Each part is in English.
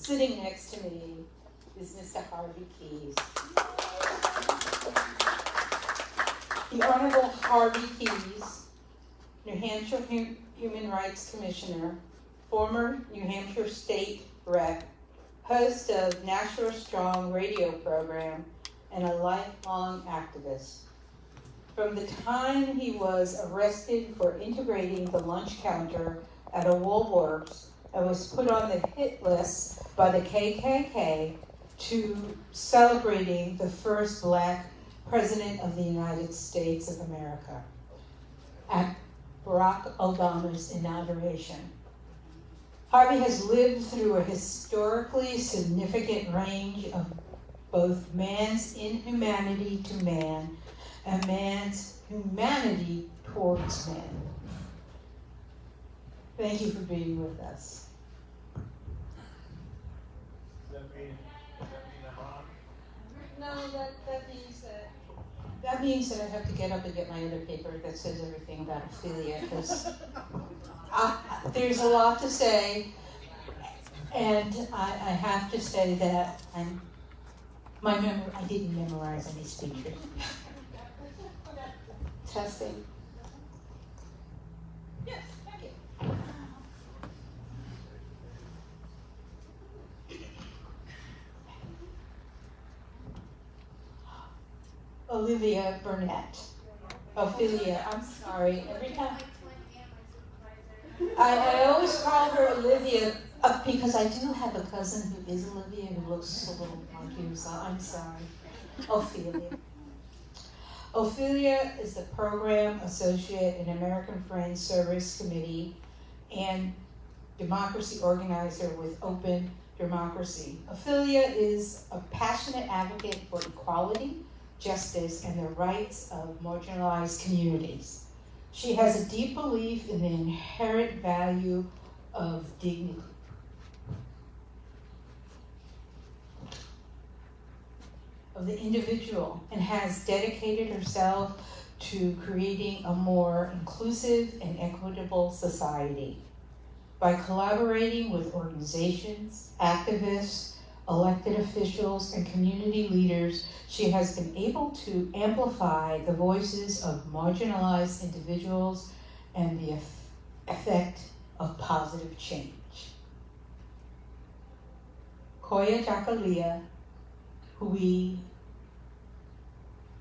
Sitting next to me is Mr. Harvey Keye. The Honorable Harvey Keye, New Hampshire Human Rights Commissioner, former New Hampshire State Rep, host of Nashua Strong radio program, and a lifelong activist. From the time he was arrested for integrating the lunch counter at a Woolworths and was put on the hit list by the KKK to celebrating the first Black President of the United States of America at Barak Obama's inauguration. Harvey has lived through a historically significant range of both man's inhumanity to man and man's humanity towards man. Thank you for being with us. Does that mean a hug? No, that means that I have to get up and get my other paper that says everything about Ophelia, because there's a lot to say, and I have to say that I didn't memorize any speeches. Testing. Yes, thank you. Olivia Burnett. Ophelia, I'm sorry. Every time I always call her Olivia because I do have a cousin who is Olivia who looks a little like you, so I'm sorry. Ophelia. Ophelia is the Program Associate in American Friends Service Committee and Democracy Organizer with Open Democracy. Ophelia is a passionate advocate for equality, justice, and the rights of marginalized communities. She has a deep belief in the inherent value of dignity. Of the individual, and has dedicated herself to creating a more inclusive and equitable society. By collaborating with organizations, activists, elected officials, and community leaders, she has been able to amplify the voices of marginalized individuals and the effect of positive change. Koya Jakalia, who we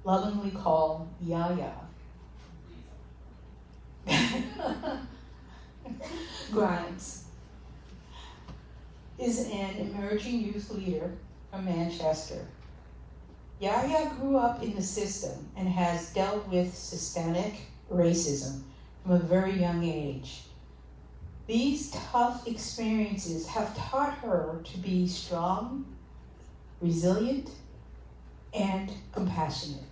lovingly call Yaya, Grimes, is an emerging youth leader from Manchester. Yaya grew up in the system and has dealt with systemic racism from a very young age. These tough experiences have taught her to be strong, resilient, and compassionate.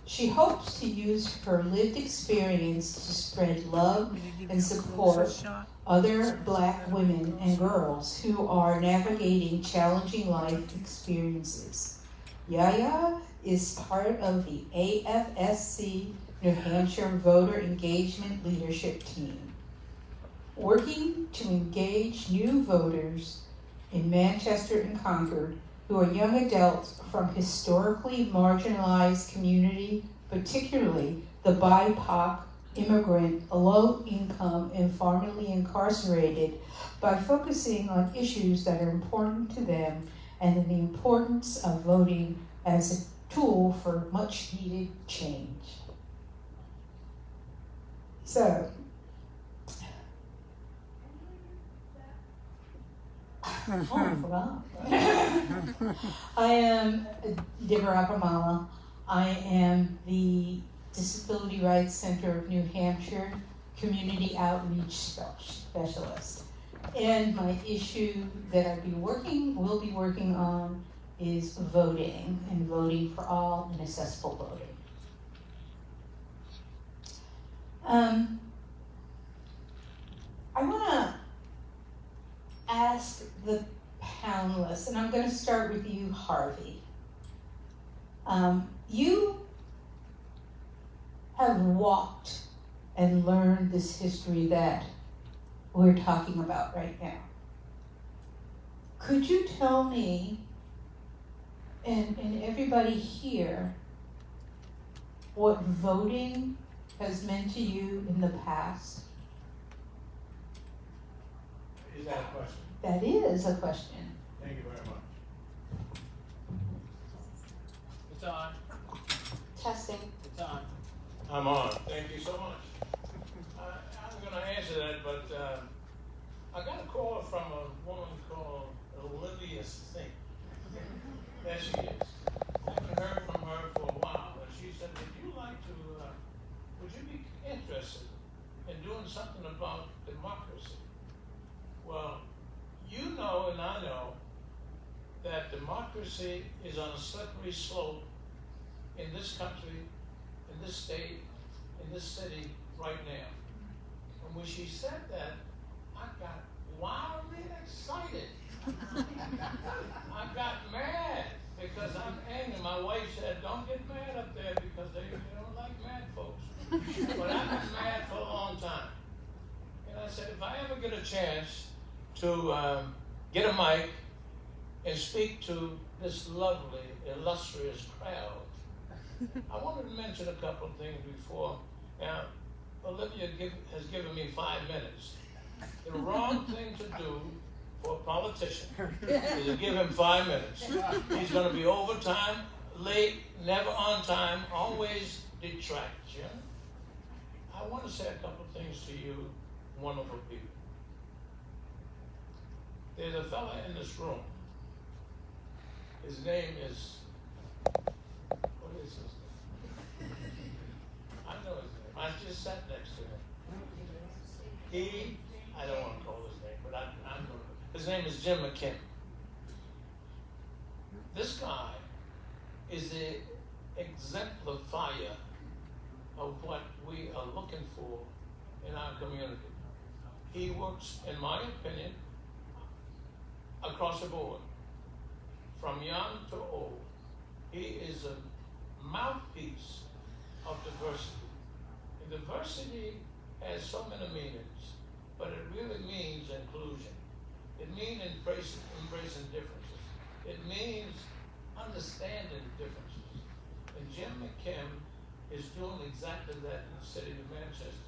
She hopes to use her lived experience to spread love and support other Black women and girls who are navigating challenging life experiences. Yaya is part of the AFSC New Hampshire Voter Engagement Leadership Team, working to engage new voters in Manchester and Concord who are young adults from historically marginalized community, particularly the BIPOC, immigrant, low-income, and formerly incarcerated, by focusing on issues that are important to them and the importance of voting as a tool for much-needed change. So, I am Barak Obama. I am the Disability Rights Center of New Hampshire Community Outreach Specialist. And my issue that will be working on is voting, and voting for all, and accessible voting. I want to ask the panelists, and I'm going to start with you, Harvey. You have walked and learned this history that we're talking about right now. Could you tell me, and everybody here, what voting has meant to you in the past? Is that a question? That is a question. Thank you very much. It's on. Testing. It's on. I'm on. Thank you so much. I'm going to answer that, but I got a call from a woman called Olivia Sink. There she is. I haven't heard from her for a while, and she said, would you be interested in doing something about democracy? Well, you know and I know that democracy is on a slippery slope in this country, in this state, in this city right now. And when she said that, I got wildly excited. I got mad because I'm angry. My wife said, don't get mad up there because they don't like mad folks. But I've been mad for a long time. And I said, if I ever get a chance to get a mic and speak to this lovely, illustrious crowd, I wanted to mention a couple of things before. Now, Olivia has given me 5 minutes. The wrong thing to do for a politician is to give him 5 minutes. He's going to be overtime, late, never on time, always detraction. I want to say a couple of things to you, wonderful people. There's a fella in this room. His name is, what is his name? I know his name. I just sat next to him. I don't want to call his name, but I'm going to. His name is Jim McKim. This guy is the exemplifier of what we are looking for in our community. He works, in my opinion, across the board, from young to old. He is a mouthpiece of diversity. And diversity has so many meanings, but it really means inclusion. It means embracing differences. It means understanding differences. And Jim McKim is doing exactly that in the city of Manchester.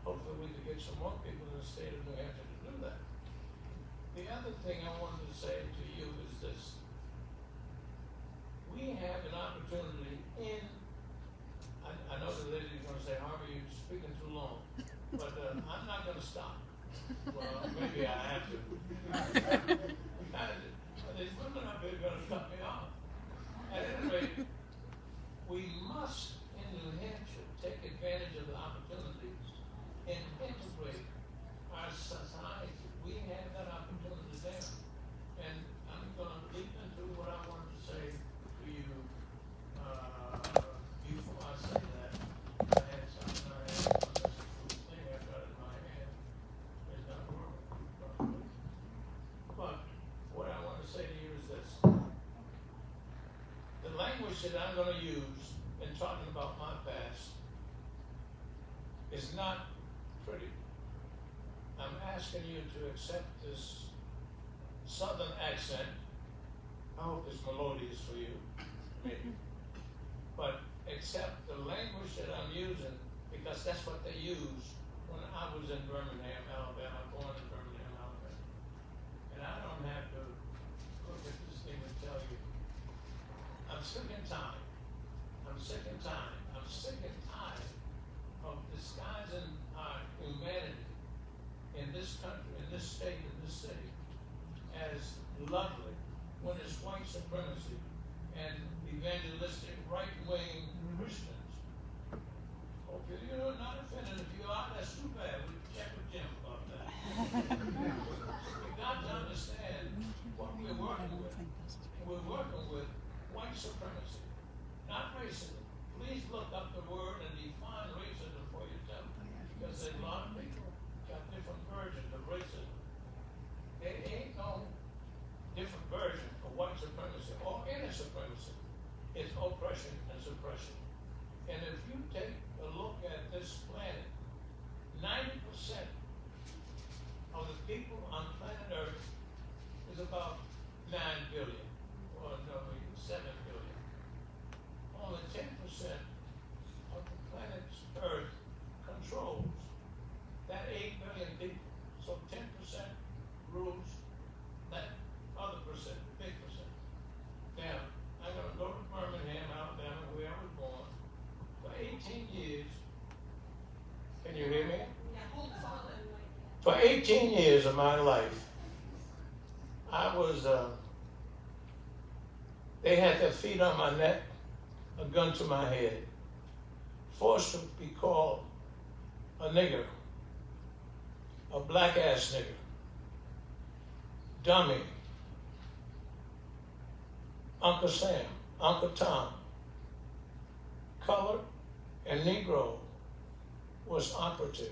Hopefully we can get some more people in the state of New Hampshire to do that. The other thing I wanted to say to you is this. We have an opportunity I know the lady's going to say, Harvey, you're speaking too long, but I'm not going to stop. Well, maybe I have to. These women up here are going to cut me off. At any rate, we must, in New Hampshire, take advantage of the opportunities and integrate our society. We have that opportunity there. And I'm going to leap into what I wanted to say to you. Before I say that, I had something on this thing I've got in my hand. It's not working. But what I want to say to you is this. The language that I'm going to use in talking about my past is not pretty. I'm asking you to accept this southern accent. I hope it's melodious for you, maybe. But accept the language that I'm using because that's what they used when I was in Birmingham, Alabama, born in Birmingham, Alabama. And I don't have to look at this thing and tell you. I'm sick and tired. I'm sick and tired. I'm sick and tired of disguising our humanity in this country, in this state, in this city, as lovely when it's white supremacy and evangelistic right-wing Christians. Hope you're not offended. If you are, that's too bad. We can check with Jim about that. We've got to understand what we're working with. We're working with white supremacy, not racism. Please look up the word and define racism for yourself, because there's a lot of people got different versions of racism. There ain't no different version of white supremacy or any supremacy. It's oppression and suppression. And if you take a look at this planet, 90% of the people on planet Earth is about 18 years of my life, I was, they had their feet on my neck, a gun to my head, forced to be called a nigger, a black ass nigger, dummy, Uncle Sam, Uncle Tom. Color and Negro was operative.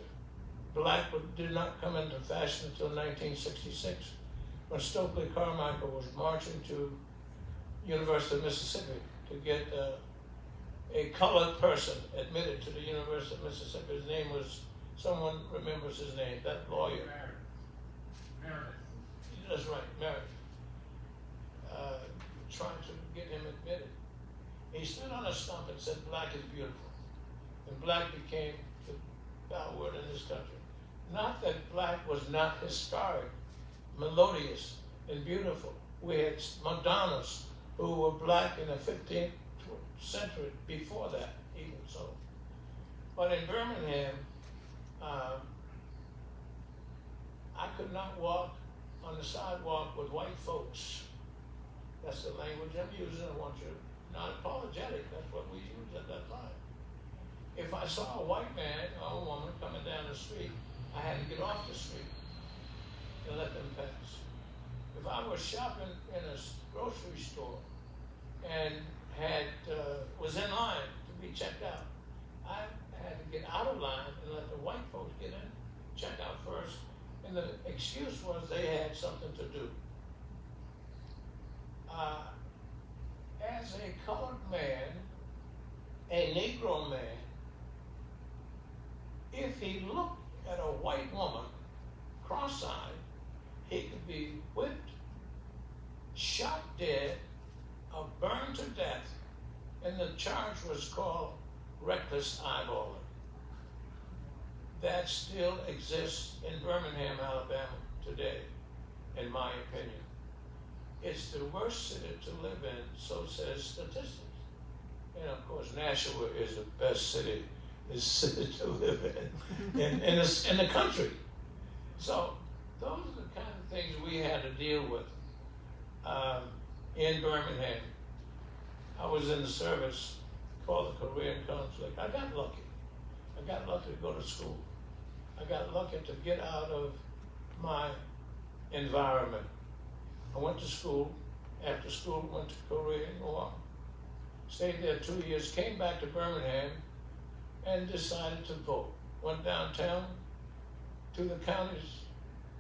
Black did not come into fashion until 1966, when Stokely Carmichael was marching to University of Mississippi to get a colored person admitted to the University of Mississippi. His name was, someone remembers his name, that lawyer. Meredith. That's right, Meredith. Trying to get him admitted. He stood on a stump and said, black is beautiful. And black became the byword in this country. Not that black was not historic, melodious, and beautiful. We had Madonnas who were black in the 15th century, before that, even so. But in Birmingham, I could not walk on the sidewalk with white folks. That's the language I'm using. I want you not apologetic. That's what we used at that time. If I saw a white man or a woman coming down the street, I had to get off the street and let them pass. If I was shopping in a grocery store and was in line to be checked out, I had to get out of line and let the white folks get in, check out first, and the excuse was they had something to do. As a colored man, a Negro man, if he looked at a white woman cross-eyed, he could be whipped, shot dead, or burned to death, and the charge was called reckless eyeballing. That still exists in Birmingham, Alabama today, in my opinion. It's the worst city to live in, so says statistics. And of course, Nashua is the best city to live in the country. So those are the kind of things we had to deal with in Birmingham. I was in the service for the Korean conflict. I got lucky. I got lucky to go to school. I got lucky to get out of my environment. I went to school. After school, went to Korean War. Stayed there 2 years, came back to Birmingham, and decided to vote. Went downtown to the county's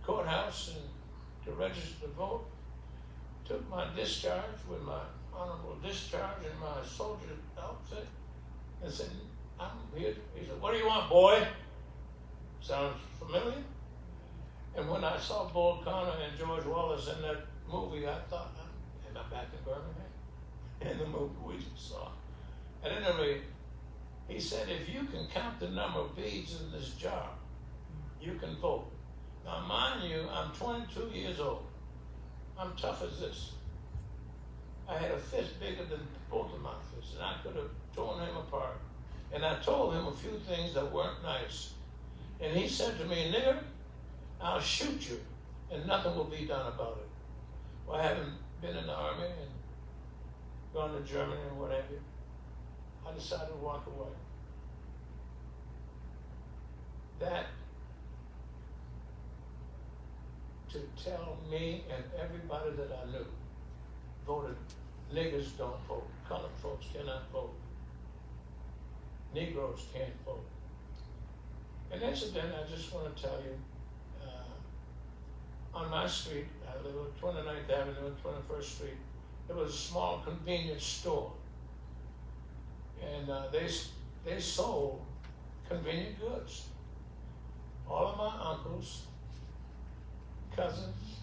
courthouse and to register to vote. Took my discharge with my honorable discharge and my soldier outfit and said, I'm here. He said, what do you want, boy? Sounds familiar? And when I saw Bull Connor and George Wallace in that movie, I thought, am I back in Birmingham? In the movie we just saw. At any rate, he said, if you can count the number of beads in this jar, you can vote. Now, mind you, I'm 22 years old. I'm tough as this. I had a fist bigger than both of my fists, and I could have torn him apart. And I told him a few things that weren't nice. And he said to me, nigger, I'll shoot you, and nothing will be done about it. Well, I haven't been in the army and gone to Germany and what have you. I decided to walk away. That to tell me and everybody that I knew voted, niggers don't vote, colored folks cannot vote, Negroes can't vote. An incident I just want to tell you, on my street, I live on 29th Avenue and 21st Street, there was a small convenience store. And they sold convenient goods. All of my uncles, cousins,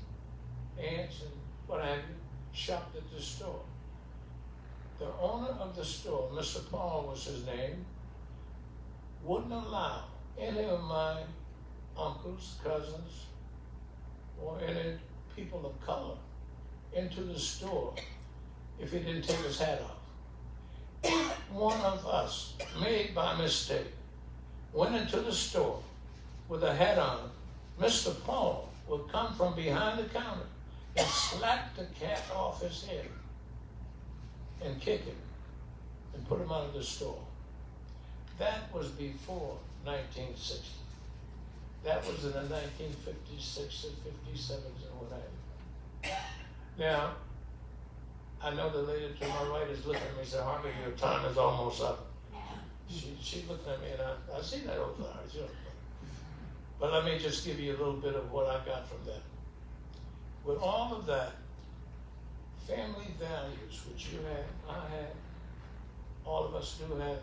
aunts, and what have you, shopped at the store. The owner of the store, Mr. Paul was his name, wouldn't allow any of my uncles, cousins, or any people of color into the store if he didn't take his hat off. If one of us, made by mistake, went into the store with a hat on Mr. Paul would come from behind the counter and slap the cat off his head and kick him and put him out of the store. That was before 1960. That was in the 1956 and 57s and what have you. Now, I know the lady to my right is looking at me and said, Harvey, your time is almost up. She looked at me and I see that over there. But let me just give you a little bit of what I got from that. With all of that, family values, which you have, I have, all of us do have,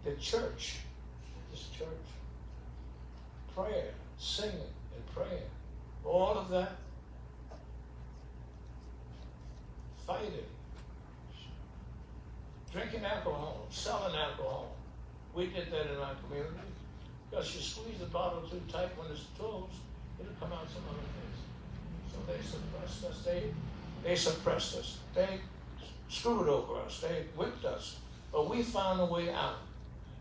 the church, this church, prayer, singing and praying, all of that, fighting, drinking alcohol, selling alcohol. We did that in our community. Because you squeeze the bottle too tight when it's closed, it'll come out some other place. So they suppressed us. They suppressed us. They screwed over us. They whipped us. But we found a way out.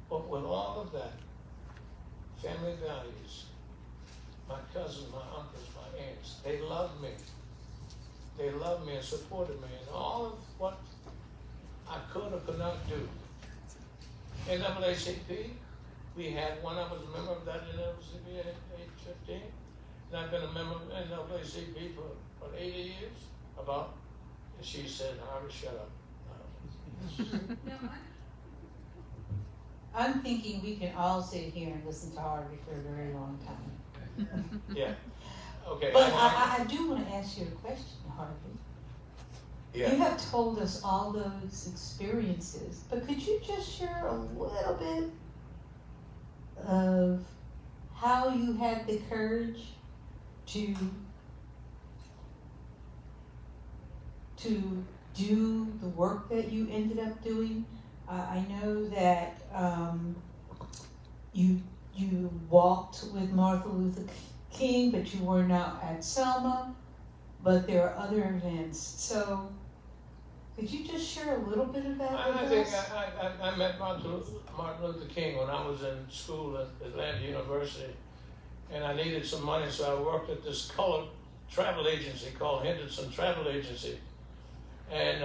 But with all of that, family values, my cousins, my uncles, my aunts, they loved me. They loved me and supported me in all of what I could or could not do. NAACP, we had one of us a member of that NAACP at age 15. And I've been a member of NAACP for 80 years, about. And she said, Harvey, shut up. I'm thinking we can all sit here and listen to Harvey for a very long time. Yeah. Okay. But I do want to ask you a question, Harvey. Yeah. You have told us all those experiences, but could you just share a little bit of how you had the courage to do the work that you ended up doing? I know that you walked with Martin Luther King, but you were not at Selma, but there are other events. So could you just share a little bit of that with us? I met Martin Luther King when I was in school at Atlanta University, and I needed some money, so I worked at this colored travel agency called Henderson Travel Agency. And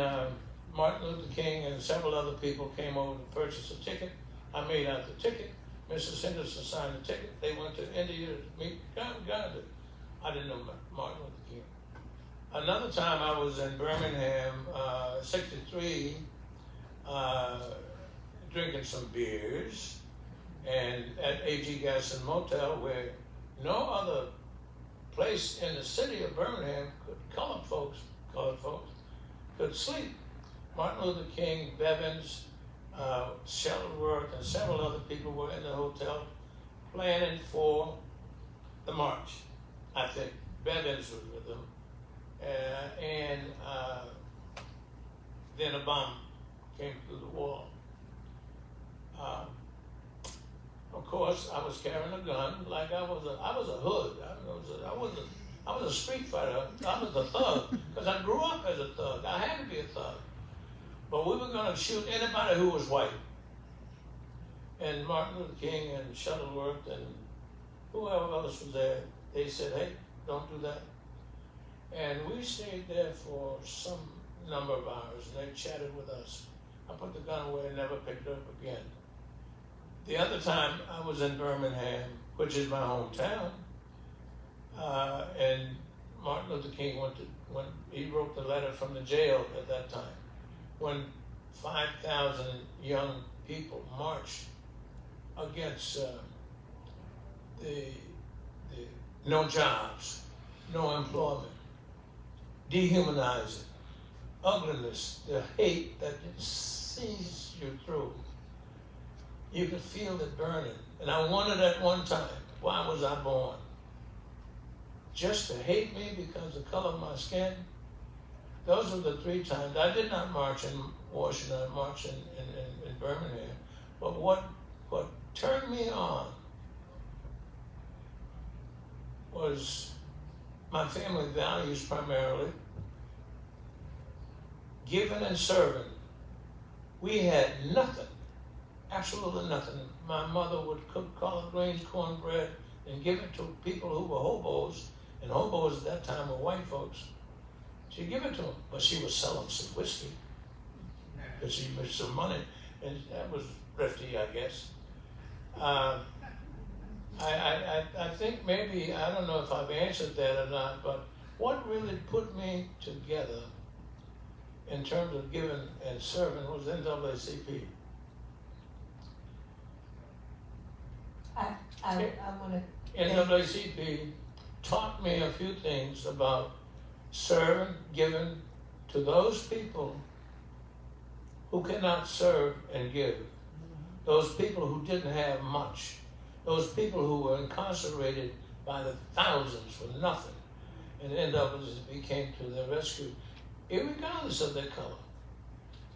Martin Luther King and several other people came over to purchase a ticket. I made out the ticket. Mrs. Henderson signed the ticket. They went to India to meet Gandhi. I didn't know Martin Luther King. Another time I was in Birmingham, 63, drinking some beers, and at A.G. Gasson Motel, where no other place in the city of Birmingham colored folks could sleep. Martin Luther King, Bevins, Shuttleworth, and several other people were in the hotel planning for the march. I think Bevins was with them. And then a bomb came through the wall. Of course, I was carrying a gun like I was a hood. I was a street fighter. I was a thug because I grew up as a thug. I had to be a thug. But we were going to shoot anybody who was white. And Martin Luther King and Shuttleworth and whoever else was there, they said, hey, don't do that. And we stayed there for some number of hours, and they chatted with us. I put the gun away and never picked it up again. The other time I was in Birmingham, which is my hometown, and Martin Luther King when he wrote the letter from the jail at that time, when 5,000 young people marched against the no jobs, no employment, dehumanizing, ugliness, the hate that sees you through. You could feel it burning. And I wondered at one time, why was I born? Just to hate me because of the color of my skin? Those were the 3 times. I did not march in Washington, I marched in Birmingham. But what turned me on was my family values primarily, giving and serving. We had nothing absolutely nothing. My mother would cook collard greens, cornbread, and give it to people who were hobos, and hobos at that time were white folks. She'd give it to them, but she was selling some whiskey, because she made some money, and that was thrifty, I guess. I think maybe, I don't know if I've answered that or not, but what really put me together in terms of giving and serving was NAACP. I want to. NAACP taught me a few things about serving, giving to those people who cannot serve and give. Those people who didn't have much. Those people who were incarcerated by the thousands for nothing. And NAACP came to their rescue, irregardless of their color.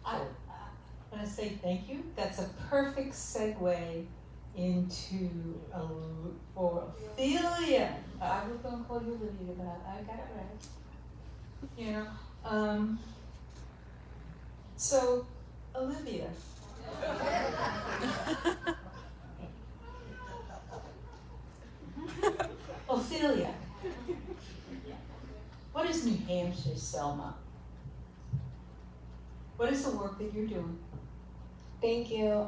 I want to say thank you. That's a perfect segue into for Ophelia. I was going to call you Olivia, but I got it right. You know, so Olivia. Ophelia. What is New Hampshire's Selma? What is the work that you're doing? Thank you,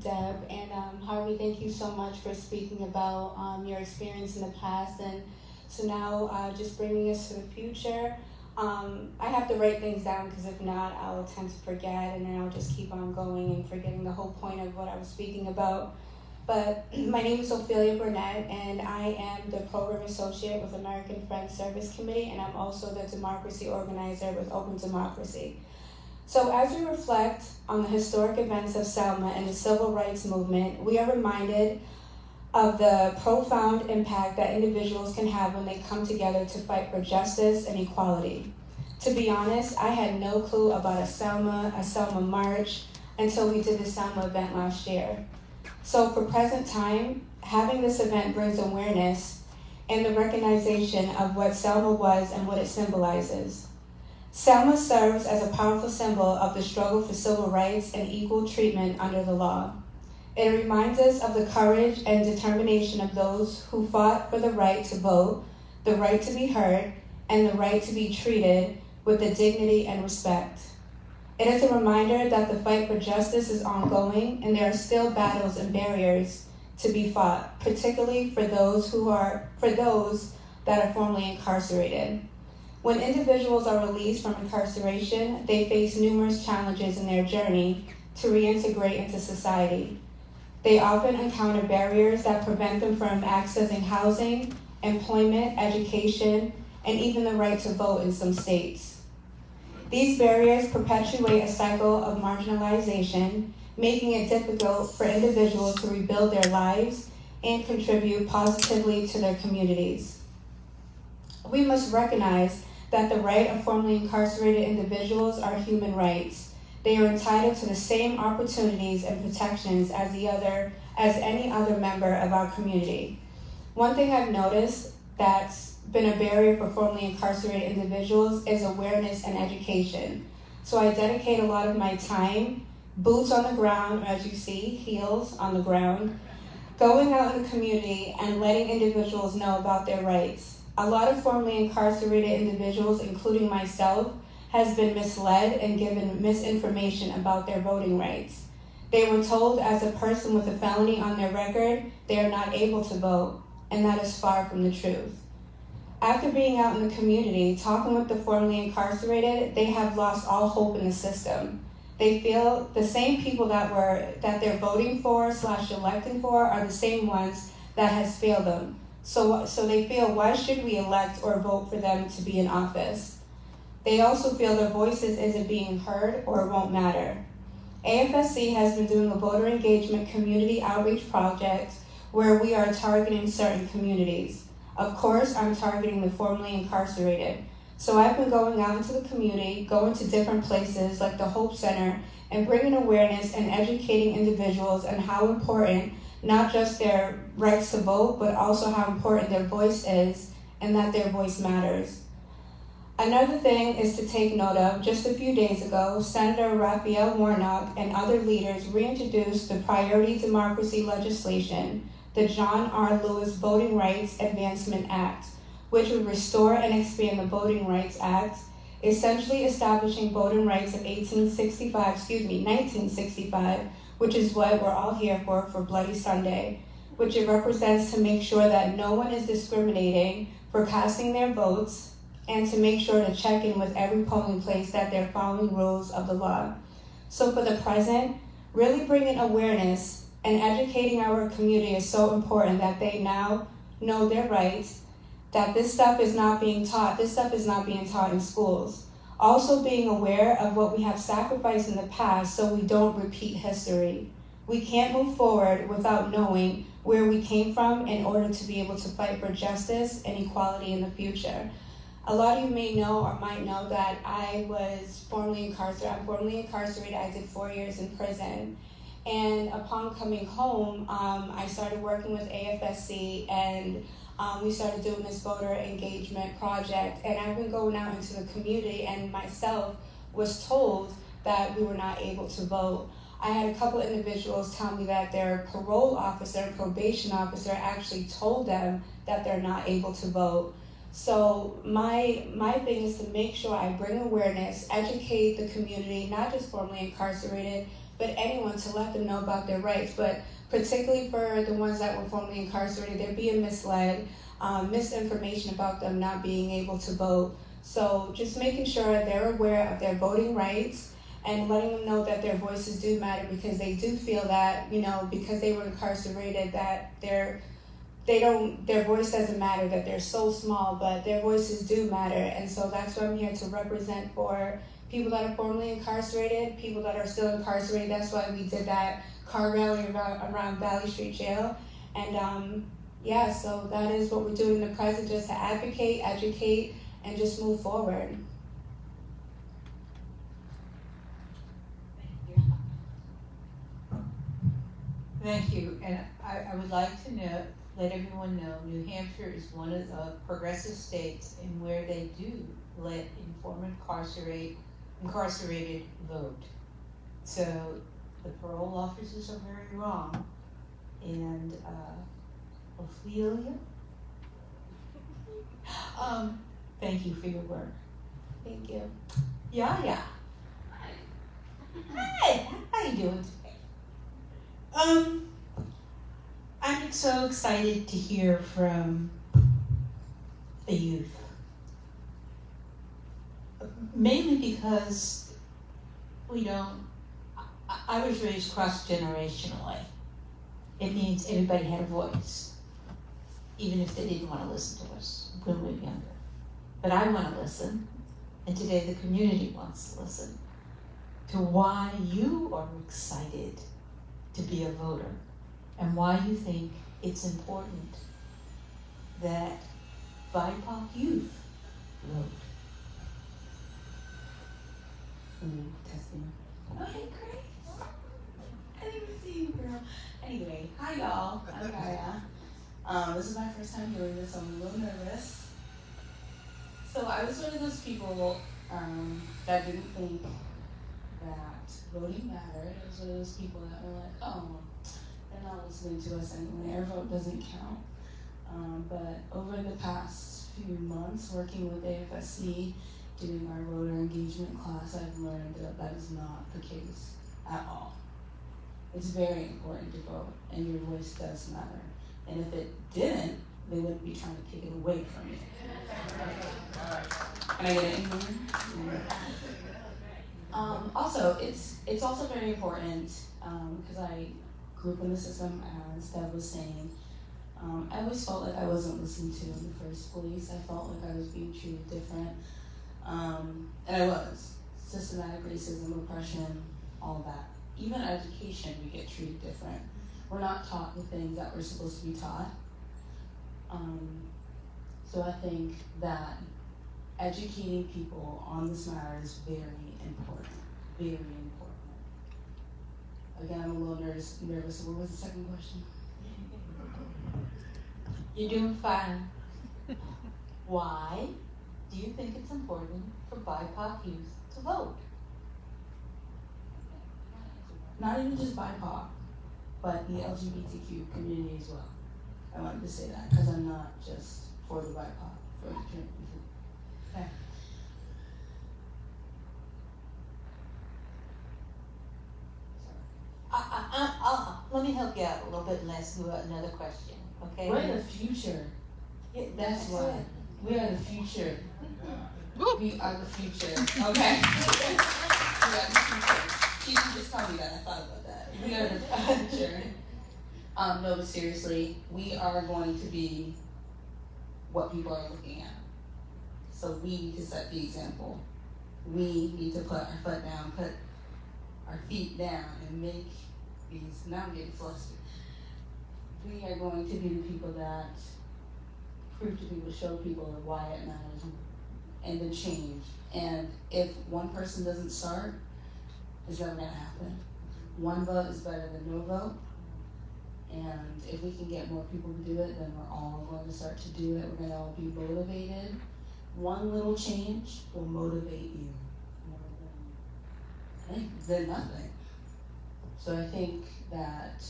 Deb, and Harvey, thank you so much for speaking about your experience in the past, and so now just bringing us to the future. I have to write things down because if not, I'll tend to forget, and then I'll just keep on going and forgetting the whole point of what I was speaking about. But my name is Ophelia Burnett, and I am the Program Associate with American Friends Service Committee, and I'm also the Democracy Organizer with Open Democracy. So as we reflect on the historic events of Selma and the Civil Rights Movement, we are reminded of the profound impact that individuals can have when they come together to fight for justice and equality. To be honest, I had no clue about a Selma March until we did the Selma event last year. So for present time, having this event brings awareness and the recognition of what Selma was and what it symbolizes. Selma serves as a powerful symbol of the struggle for civil rights and equal treatment under the law. It reminds us of the courage and determination of those who fought for the right to vote, the right to be heard, and the right to be treated with the dignity and respect. It is a reminder that the fight for justice is ongoing and there are still battles and barriers to be fought, particularly for those that are formerly incarcerated. When individuals are released from incarceration, they face numerous challenges in their journey to reintegrate into society. They often encounter barriers that prevent them from accessing housing, employment, education, and even the right to vote in some states. These barriers perpetuate a cycle of marginalization, making it difficult for individuals to rebuild their lives and contribute positively to their communities. We must recognize that the right of formerly incarcerated individuals are human rights. They are entitled to the same opportunities and protections as any other member of our community. One thing I've noticed that's been a barrier for formerly incarcerated individuals is awareness and education. So I dedicate a lot of my time, boots on the ground, or as you see, heels on the ground, going out in the community and letting individuals know about their rights. A lot of formerly incarcerated individuals, including myself, has been misled and given misinformation about their voting rights. They were told as a person with a felony on their record, they are not able to vote, and that is far from the truth. After being out in the community, talking with the formerly incarcerated, they have lost all hope in the system. They feel the same people that they're voting for / electing for are the same ones that has failed them. So they feel, why should we elect or vote for them to be in office? They also feel their voices isn't being heard or won't matter. AFSC has been doing a voter engagement community outreach project where we are targeting certain communities. Of course, I'm targeting the formerly incarcerated. So I've been going out into the community, going to different places like the Hope Center, and bringing awareness and educating individuals on how important not just their rights to vote, but also how important their voice is and that their voice matters. Another thing is to take note of, just a few days ago, Senator Raphael Warnock and other leaders reintroduced the Priority Democracy legislation, the John R. Lewis Voting Rights Advancement Act, which would restore and expand the Voting Rights Act, essentially establishing voting rights of 1965, which is what we're all here for Bloody Sunday, which it represents to make sure that no one is discriminating for casting their votes, and to make sure to check in with every polling place that they're following rules of the law. So for the present, really bringing awareness and educating our community is so important that they now know their rights, that this stuff is not being taught. This stuff is not being taught in schools. Also being aware of what we have sacrificed in the past so we don't repeat history. We can't move forward without knowing where we came from in order to be able to fight for justice and equality in the future. A lot of you may know or might know that I was formerly incarcerated. I'm formerly incarcerated. I did 4 years in prison. And upon coming home, I started working with AFSC, and we started doing this voter engagement project. And I've been going out into the community, and myself was told that we were not able to vote. I had a couple individuals tell me that their parole officer and probation officer actually told them that they're not able to vote. So my thing is to make sure I bring awareness, educate the community, not just formerly incarcerated, but anyone, to let them know about their rights. But particularly for the ones that were formerly incarcerated, they're being misled, misinformation about them not being able to vote. So just making sure they're aware of their voting rights and letting them know that their voices do matter, because they do feel that, because they were incarcerated, that their voice doesn't matter, that they're so small, but their voices do matter. And so that's what I'm here to represent for people that are formerly incarcerated, people that are still incarcerated. That's why we did that car rally around Valley Street Jail. And so that is what we're doing in the present, just to advocate, educate, and just move forward. Thank you. And I would like to let everyone know, New Hampshire is one of the progressive states in where they do let former incarcerated vote. So the parole officers are very wrong. And Ophelia, thank you for your work. Thank you. Yeah. Hey, how you doing today? I'm so excited to hear from the youth. Mainly because I was raised cross-generationally. It means everybody had a voice, even if they didn't want to listen to us when we were younger. But I want to listen, and today the community wants to listen to why you are excited to be a voter, and why you think it's important that BIPOC youth vote. Testing. Okay, great. I didn't even see you, girl. Anyway, hi y'all. I'm Gaia. This is my first time doing this, so I'm a little nervous. So I was one of those people that didn't think that voting mattered. I was one of those people that were like, oh, they're not listening to us anyway. Our vote doesn't count. But over the past few months, working with AFSC, doing our voter engagement class, I've learned that is not the case at all. It's very important to vote, and your voice does matter. And if it didn't, they wouldn't be trying to take it away from you. Can I get it in here? Also, it's also very important, because I grew up in the system, as Deb was saying. I always felt like I wasn't listened to in the first place. I felt like I was being treated different. And I was. Systematic racism, oppression, all of that. Even education, we get treated different. We're not taught the things that we're supposed to be taught. So I think that educating people on this matter is very important. Very important. Again, I'm a little nervous. So what was the second question? You're doing fine. Why do you think it's important for BIPOC youth to vote? Not even just BIPOC, but the LGBTQ community as well. I wanted to say that because I'm not just for the BIPOC, for the community. Okay. Let me help you out a little bit and ask you another question, okay? We're the future. Yeah, That's why. it. We are the future. We are the future. Okay? We are the future. She just told me that. I thought about that. We are the future. No, but seriously, we are going to be what people are looking at. So we need to set the example. We need to put our foot down, put our feet down, and make these, now I'm getting flustered. We are going to be the people that prove to people, show people why it matters, and the change. And if one person doesn't start, it's never gonna happen. One vote is better than no vote. And if we can get more people to do it, then we're all going to start to do it. We're gonna all be motivated. One little change will motivate you more than nothing. So I think that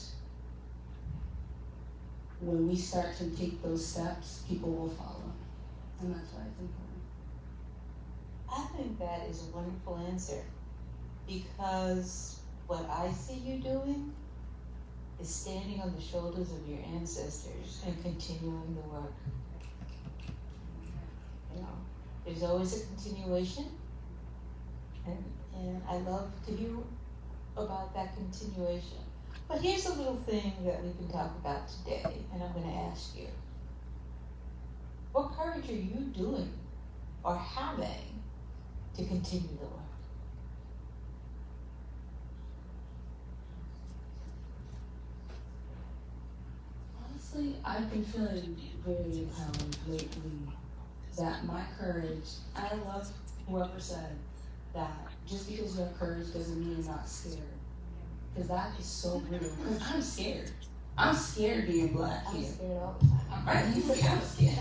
when we start to take those steps, people will follow. And that's why it's important. I think that is a wonderful answer, because what I see you doing is standing on the shoulders of your ancestors and continuing the work. You know, there's always a continuation, and I love to hear about that continuation. But here's a little thing that we can talk about today, and I'm going to ask you. What courage are you doing or having to continue the work? Honestly, I've been feeling very empowered lately that my courage, I love whoever said that just because you have courage doesn't mean you're not scared. Because that is so real. Because I'm scared. I'm scared being black here. I'm scared all the time. Right? You say I'm scared.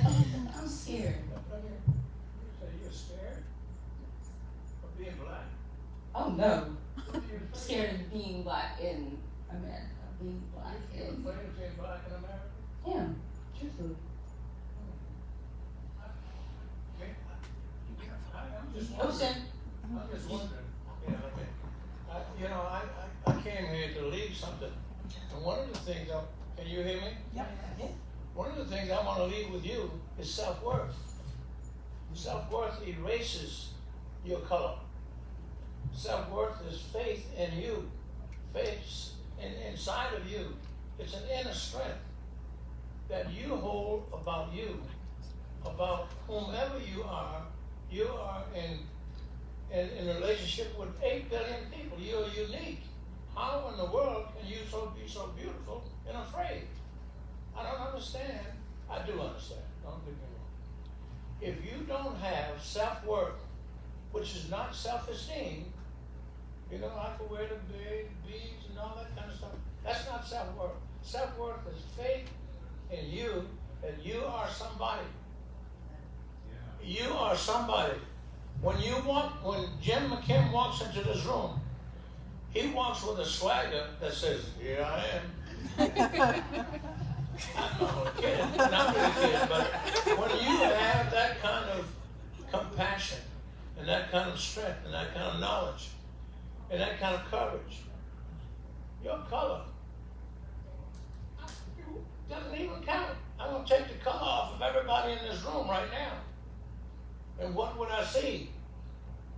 I'm scared. So you're scared of being black? Oh no. I'm scared of being black in America. Being black You're in. afraid of being black in America? Yeah, truthfully. I'm just Oh, wondering. sir. I'm just wondering. I came here to leave something. And one of the things, can you hear me? Yep. Yeah. One of the things I want to leave with you is self-worth. Self-worth erases your color. Self-worth is faith in you. Faith inside of you. It's an inner strength that you hold about you, about whomever you are. You are in a relationship with 8 billion people. You're unique. How in the world can you be so beautiful and afraid? I don't understand. I do understand. Don't get me wrong. If you don't have self-worth, which is not self-esteem, I can wear the beads and all that kind of stuff. That's not self-worth. Self-worth is faith in you that you are somebody. You are somebody. When Jim McKim walks into this room, he walks with a swagger that says, "Here I am." I'm not kidding, not really kidding, but when you have that kind of compassion and that kind of strength and that kind of knowledge and that kind of courage, your color doesn't even count. I'm going to take the color off of everybody in this room right now. And what would I see?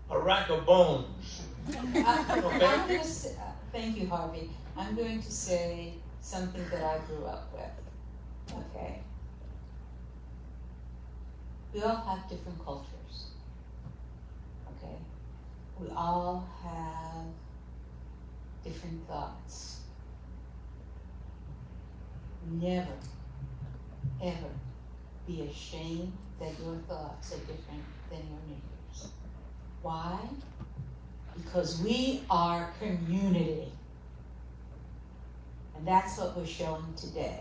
A rack of bones. I'm going to say, thank you, Harvey. I'm going to say something that I grew up with. Okay. We all have different cultures. Okay. We all have different thoughts. Never, ever be ashamed that your thoughts are different than your neighbors. Why? Because we are community. And that's what we're showing today.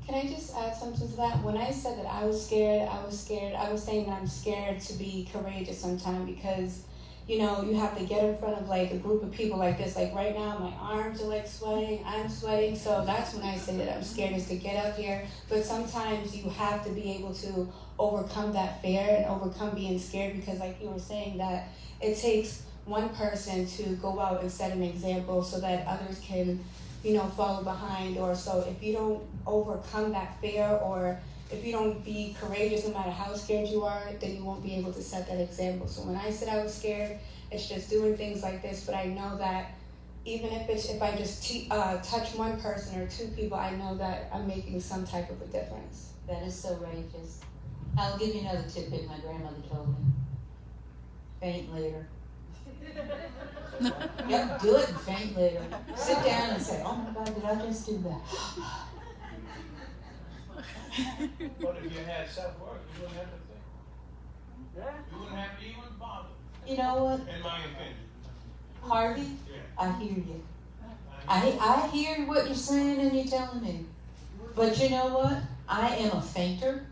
Can I just add something to that? When I said that I was scared, I was saying that I'm scared to be courageous sometimes because, you know, you have to get in front of like a group of people like this. Like right now, my arms are like sweating, I'm sweating. So that's when I say that I'm scared, is to get up here. But sometimes you have to be able to overcome that fear and overcome being scared, because like you were saying, that it takes one person to go out and set an example so that others can, you know, follow behind. Or so if you don't overcome that fear, or if you don't be courageous no matter how scared you are, then you won't be able to set that example. So when I said I was scared, it's just doing things like this. But I know that even if I just touch one person or two people, I know that I'm making some type of a difference. That is so courageous. I'll give you another tidbit my grandmother told me. Faint later. Yep, do it and faint later. Sit down and say, oh my God, did I just do that? But if you had self-worth, you wouldn't have to think. You wouldn't have to even bother. You know what, In my opinion. Harvey? Yeah. I hear you. I hear what you're saying and you're telling me. But you know what? I am a fainter.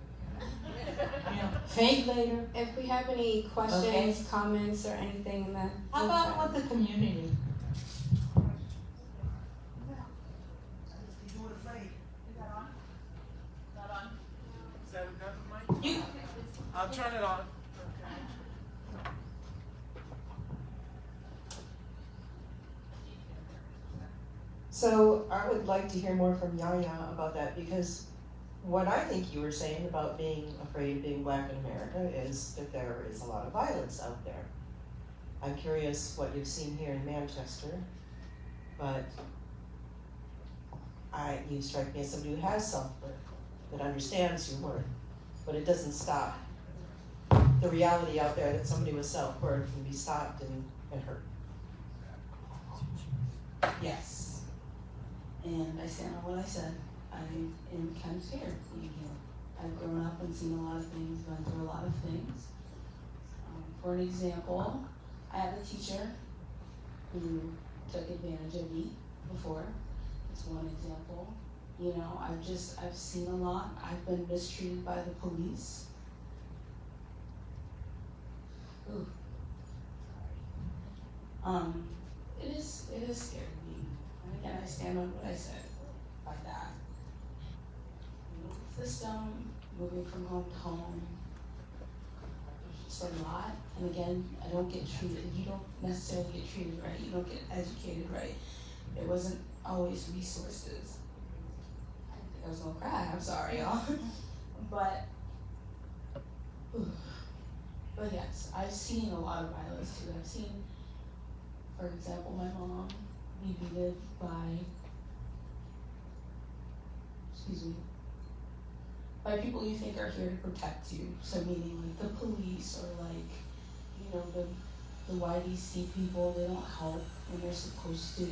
You know, faint later. If we have any questions, Okay. comments, or anything in that. How about with the community? You, I'll turn it on. So I would like to hear more from Yaya about that, because what I think you were saying about being afraid of being black in America is that there is a lot of violence out there. I'm curious what you've seen here in Manchester, but you strike me as somebody who has self-worth, that understands your worth, but it doesn't stop the reality out there that somebody with self-worth can be stopped and hurt. Yes. And I stand on what I said. I am kind of scared being here. I've grown up and seen a lot of things, gone through a lot of things. For an example, I have a teacher who took advantage of me before. It's one example. You know, I've seen a lot. I've been mistreated by the police. Ooh. It is scary to me. And again, I stand on what I said by that. You know, the system, moving from home to home, it's a lot. And again, I don't get treated. You don't necessarily get treated right. You don't get educated right. There wasn't always resources. I didn't think I was gonna cry. I'm sorry, y'all. But yes, I've seen a lot of violence too. I've seen, for example, my mom be beaten by people you think are here to protect you. So meaning like the police, or like, you know, the YDC people. They don't help when they're supposed to.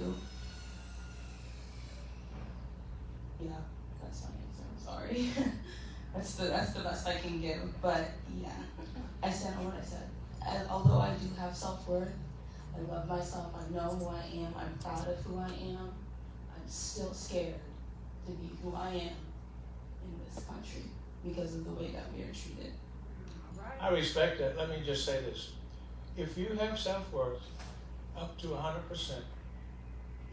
Yeah, that's my answer. I'm sorry. that's the best I can give. But yeah, I stand on what I said. And although I do have self-worth, I love myself, I know who I am, I'm proud of who I am, I'm still scared to be who I am in this country because of the way that we are treated. I respect that. Let me just say this. If you have self-worth up to 100%,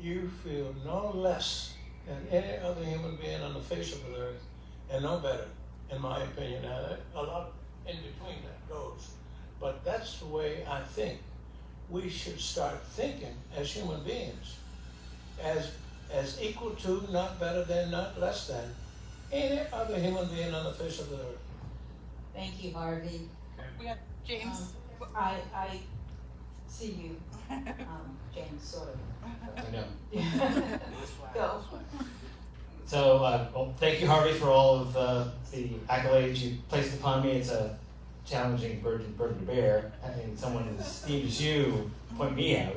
you feel no less than any other human being on the face of the earth, and no better, in my opinion. Now, a lot in between that goes, but that's the way I think. We should start thinking as human beings, as equal to, not better than, not less than, any other human being on the face of the earth. thank you, Harvey. We got James. I see you, James, sort of. I know. Go. So, well, thank you, Harvey, for all of the accolades you placed upon me. It's a challenging burden to bear. Having someone as esteemed as you point me out,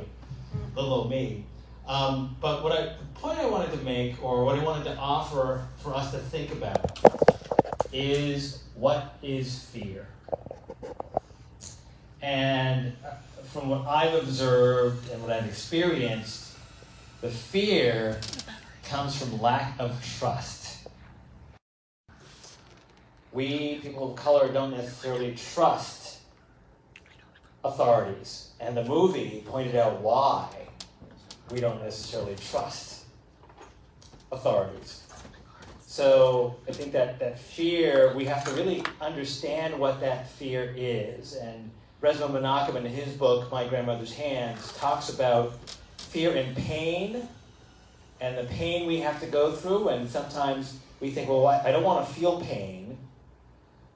little old me. But the point I wanted to make, or what I wanted to offer for us to think about, is what is fear? And from what I've observed and what I've experienced, the fear comes from lack of trust. we, people of color, don't necessarily trust authorities. And the movie pointed out why we don't necessarily trust authorities. So I think that fear, we have to really understand what that fear is. And Resmo Menachem, in his book, My Grandmother's Hands, talks about fear and pain, and the pain we have to go through. And sometimes we think, well, I don't want to feel pain,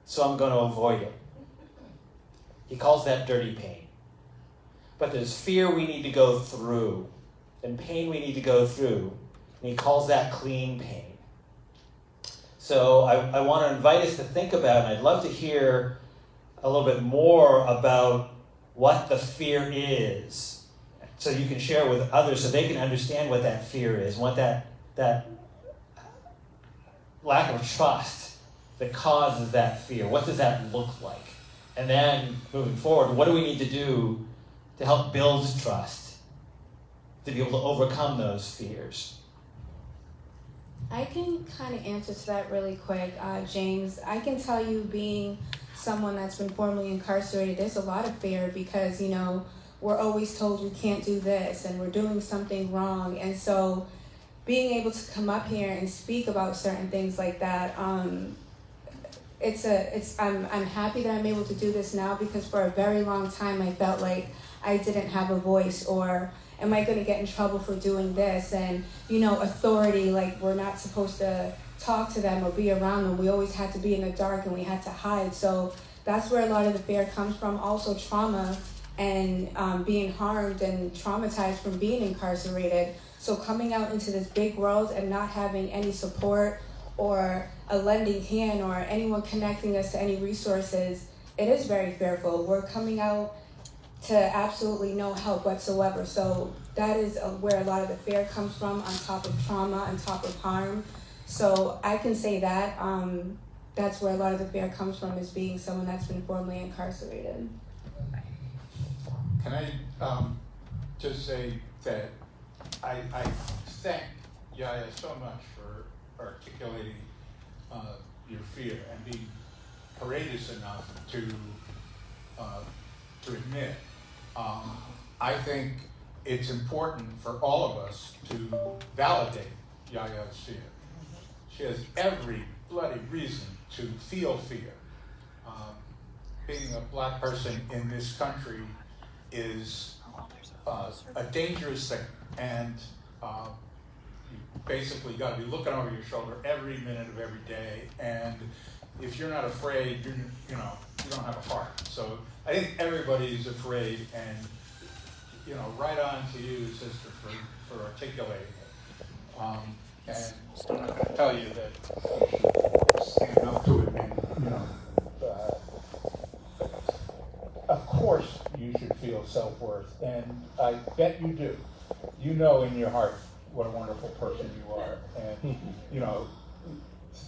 so I'm going to avoid it. He calls that dirty pain. But there's fear we need to go through, and pain we need to go through, and he calls that clean pain. So I want to invite us to think about, and I'd love to hear a little bit more about what the fear is, so you can share with others so they can understand what that fear is, what that lack of trust that causes that fear. What does that look like? And then, moving forward, what do we need to do to help build trust, to be able to overcome those fears? I can kind of answer to that really quick, James. I can tell you, being someone that's been formerly incarcerated, there's a lot of fear because, you know, we're always told we can't do this and we're doing something wrong. And so being able to come up here and speak about certain things like that, I'm happy that I'm able to do this now, because for a very long time I felt like I didn't have a voice, or am I going to get in trouble for doing this? And, you know, authority, like, we're not supposed to talk to them or be around them. We always had to be in the dark and we had to hide. So that's where a lot of the fear comes from. Also trauma and being harmed and traumatized from being incarcerated. So coming out into this big world and not having any support or a lending hand or anyone connecting us to any resources, it is very fearful. We're coming out to absolutely no help whatsoever. So that is where a lot of the fear comes from, on top of trauma, on top of harm. So I can say that that's where a lot of the fear comes from, is being someone that's been formerly incarcerated. Can I just say that I thank Yaya so much for articulating your fear and being courageous enough to admit. I think it's important for all of us to validate Yaya's fear. She has every bloody reason to feel fear. Being a black person in this country is a dangerous thing, and you basically got to be looking over your shoulder every minute of every day. And if you're not afraid, you don't have a heart. So I think everybody's afraid, and right on to you, sister, for articulating it. And I'm not going to tell you that you should stand up to it and of course you should feel self-worth, and I bet you do. You know in your heart what a wonderful person you are, and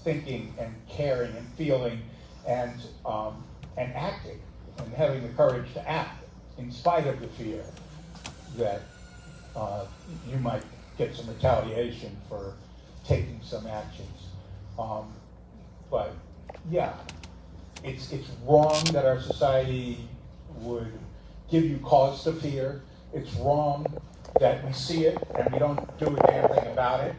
thinking and caring and feeling and acting and having the courage to act in spite of the fear that you might get some retaliation for taking some actions. But yeah, it's wrong that our society would give you cause to fear. It's wrong that we see it and we don't do a damn thing about it.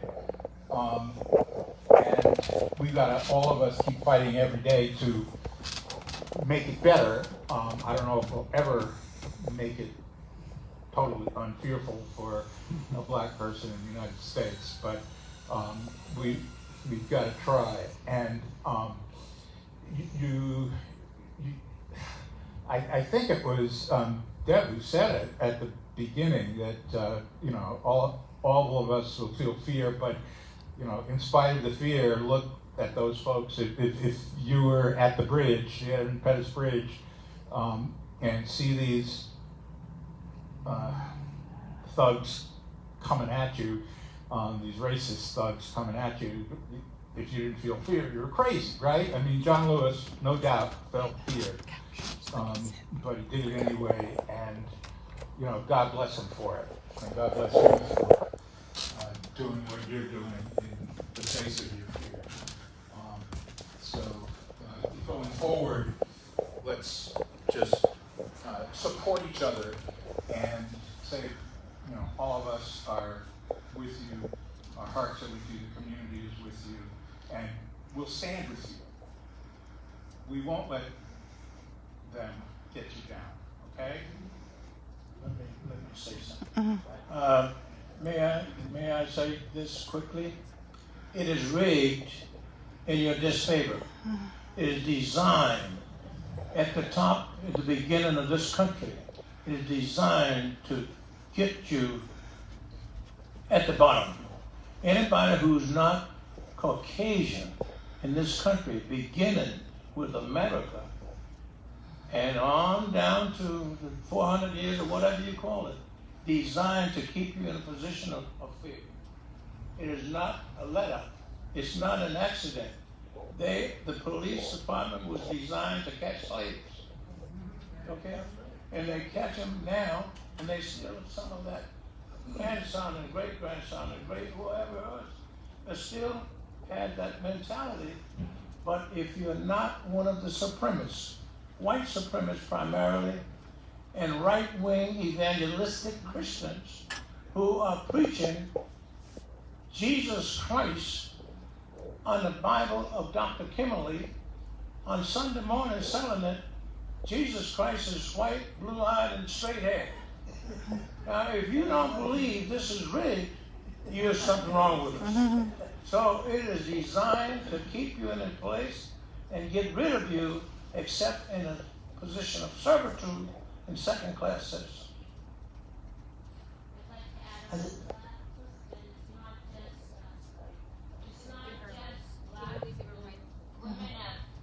And we've got to, all of us, keep fighting every day to make it better. I don't know if we'll ever make it totally unfearful for a black person in the United States, but we've got to try. And I think it was Deb who said it at the beginning that all of us will feel fear, but in spite of the fear, look at those folks. If you were at the bridge, in Pettus Bridge, and see these thugs coming at you, these racist thugs coming at you, if you didn't feel fear, you were crazy, right? I mean, John Lewis, no doubt, felt fear, but he did it anyway, and God bless him for it, and God bless you for doing what you're doing in the face of your fear. So forward, let's just support each other and say, you know, all of us are with you, our hearts are with you, the community is with you, and we'll stand with you. We won't let them get you down, okay? Let me say something. May I say this quickly? It is rigged in your disfavor. It is designed at the top, at the beginning of this country. It is designed to get you at the bottom. Anybody who's not Caucasian in this country, beginning with America and on down to the 400 years or whatever you call it, designed to keep you in a position of fear. It is not a let-up. It's not an accident. The police department was designed to catch slaves. Okay? And they catch them now, and they steal some of that grandson and great-grandson and great whoever else. They still had that mentality. But if you're not one of the supremacists, white supremacists primarily, and right-wing evangelistic Christians who are preaching Jesus Christ on the Bible of Dr. Kimberly on Sunday morning selling it, Jesus Christ is white, blue-eyed, and straight-haired. Now, if you don't believe this is rigged, there's something wrong with us. So it is designed to keep you in a place and get rid of you, except in a position of servitude and second-class citizens.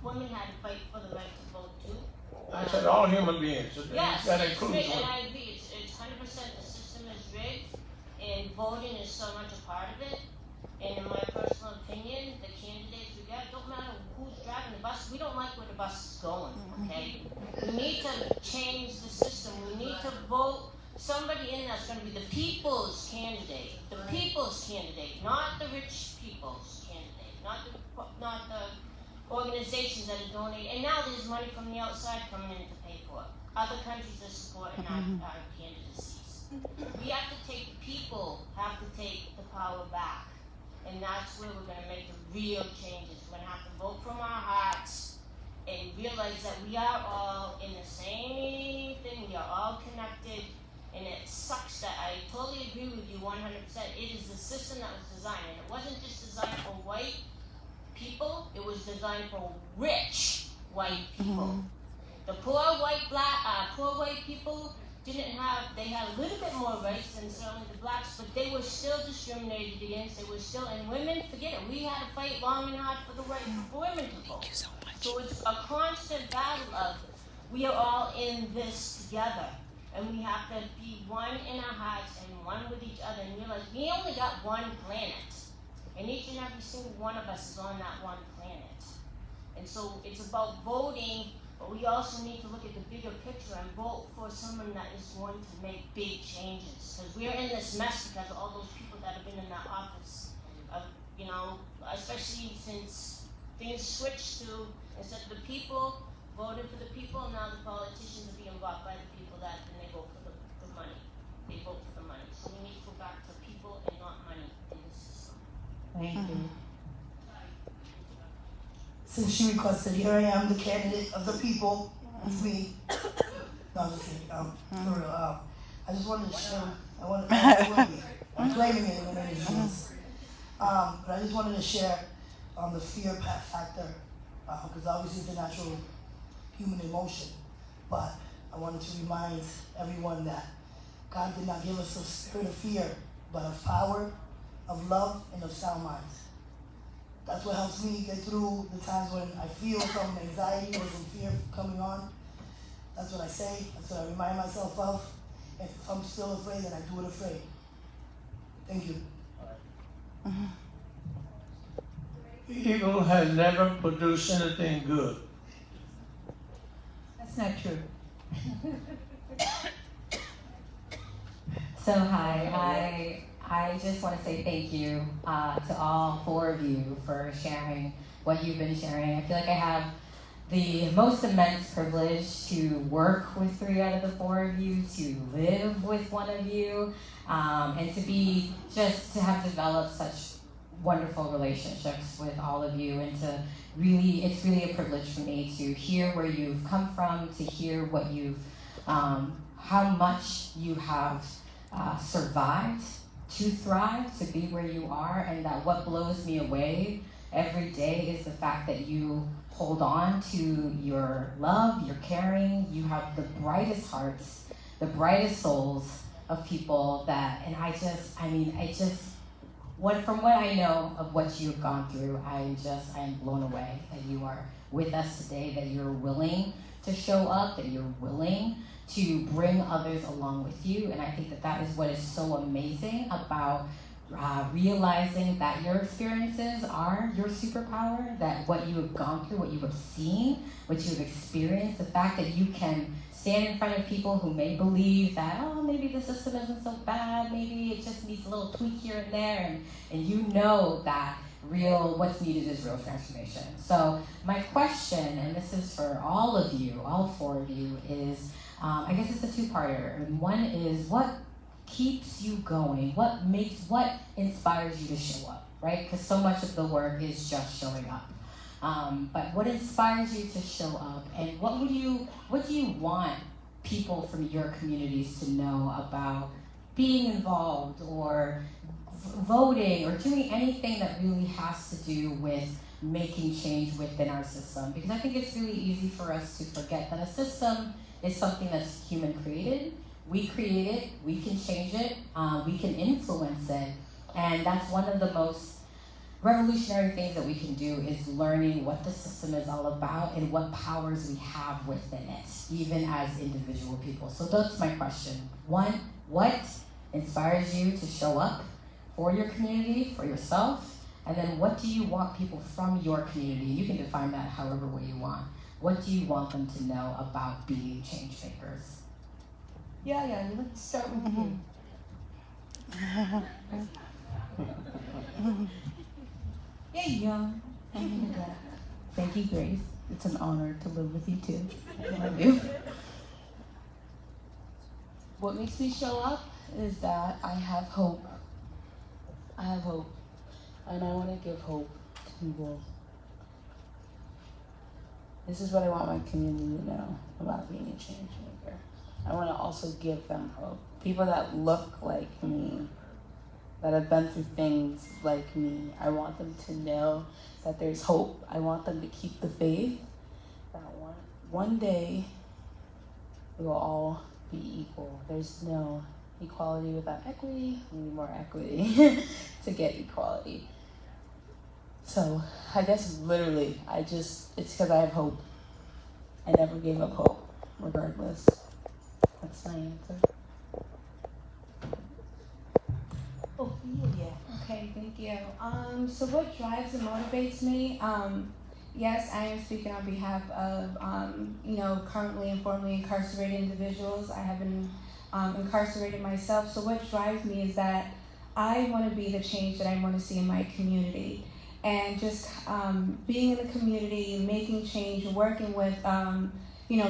Women had to fight for the right to vote too. I said all human beings. Yes, that it's includes rigged, women. and I agree. It's 100% the system is rigged, and voting is so much a part of it. And in my personal opinion, the candidates we got, don't matter who's driving the bus. We don't like where the bus is going. Okay, we need to change the system. We need to vote somebody in that's going to be the people's candidate. The people's candidate, not the rich people's candidate, not the organizations that are donating. And now there's money from the outside coming in to pay for it. Other countries are supporting our candidacies. We have to take, the people have to take the power back. And that's where we're going to make the real changes. We're going to have to vote from our hearts and realize that we are all in the same thing. We are all connected. And it sucks that I totally agree with you 100%. It is the system that was designed. And it wasn't just designed for white people. It was designed for rich white people. The poor white people didn't have, they had a little bit more rights than certainly the blacks, but they were still discriminated against. They were still, and women, forget it, we had to fight long and hard for the right for women to vote. Thank you so much. So it's a constant battle of, we are all in this together. And we have to be one in our hearts and one with each other and realize we only got one planet. And each and every single one of us is on that one planet. And so it's about voting, but we also need to look at the bigger picture and vote for someone that is going to make big changes. Because we're in this mess because of all those people that have been in that office. You know, especially since things switched to, instead of the people voting for the people, now the politicians are being bought by the people that, and they vote for the money. They vote for the money. So we need to go back to people and not money in the system. Thank you. Since she requested, here I am, the candidate of the people. It's me. No, I'm just kidding. For real. I just wanted to share. I'm claiming it in the name of Jesus. But I just wanted to share the fear factor, because obviously it's a natural human emotion. But I wanted to remind everyone that God did not give us a spirit of fear, but of power, of love, and of sound minds. That's what helps me get through the times when I feel some anxiety or some fear coming on. That's what I say. That's what I remind myself of. And if I'm still afraid, then I do it afraid. Thank you. Evil has never produced anything good. That's not true. So hi, I just want to say thank you to all four of you for sharing what you've been sharing. I feel like I have the most immense privilege to work with 3 out of the 4 of you, to live with one of you, and to have developed such wonderful relationships with all of you, and it's really a privilege for me to hear where you've come from, to hear what you've, how much you have survived to thrive, to be where you are, and that what blows me away every day is the fact that you hold on to your love, your caring. You have the brightest hearts, the brightest souls of people from what I know of what you've gone through, I am blown away that you are with us today, that you're willing to show up, that you're willing to bring others along with you. And I think that is what is so amazing about realizing that your experiences are your superpower, that what you have gone through, what you have seen, what you have experienced, the fact that you can stand in front of people who may believe that, oh, maybe the system isn't so bad, maybe it just needs a little tweak here and there, and you know that what's needed is real transformation. So my question, and this is for all of you, all 4 of you, is, I guess it's a 2-parter. And one is, what keeps you going? What inspires you to show up, right? Because so much of the work is just showing up. But what inspires you to show up, and what do you want people from your communities to know about being involved or voting or doing anything that really has to do with making change within our system? Because I think it's really easy for us to forget that a system is something that's human created. We create it, we can change it, we can influence it, and that's one of the most revolutionary things that we can do, is learning what the system is all about and what powers we have within it, even as individual people. So that's my question. 1, what inspires you to show up for your community, for yourself? And then what do you want people from your community, you can define that however way you want, what do you want them to know about being change makers? Yeah, let's start with you. Yeah. Thank you, Grace. It's an honor to live with you too. I love you. What makes me show up is that I have hope. And I want to give hope to people. This is what I want my community to know about being a change maker. I want to also give them hope. People that look like me, that have been through things like me, I want them to know that there's hope. I want them to keep the faith that one day we will all be equal. There's no equality without equity. We need more equity to get equality. So I guess literally, it's because I have hope. I never gave up hope, regardless. That's my answer. Oh, yeah. Okay, thank you. So what drives and motivates me? Yes, I am speaking on behalf of, currently and formerly incarcerated individuals. I have been incarcerated myself. So what drives me is that I want to be the change that I want to see in my community. And just being in the community, making change, working with,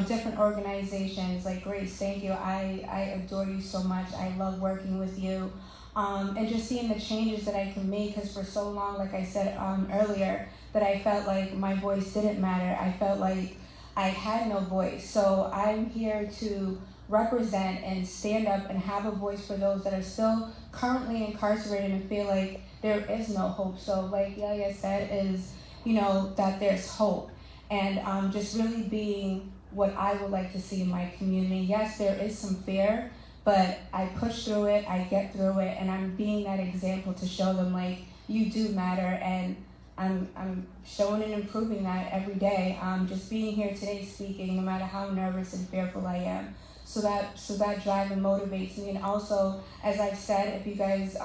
different organizations like Grace, thank you. I adore you so much. I love working with you. And just seeing the changes that I can make, because for so long, like I said earlier, that I felt like my voice didn't matter. I felt like I had no voice. So I'm here to represent and stand up and have a voice for those that are still currently incarcerated and feel like there is no hope. So like Yaya said, is, that there's hope. And just really being what I would like to see in my community. Yes, there is some fear, but I push through it, I get through it, and I'm being that example to show them, like, you do matter, and I'm showing and improving that every day. Just being here today speaking, no matter how nervous and fearful I am. So that drive and motivates me. And also, as I've said, if you guys,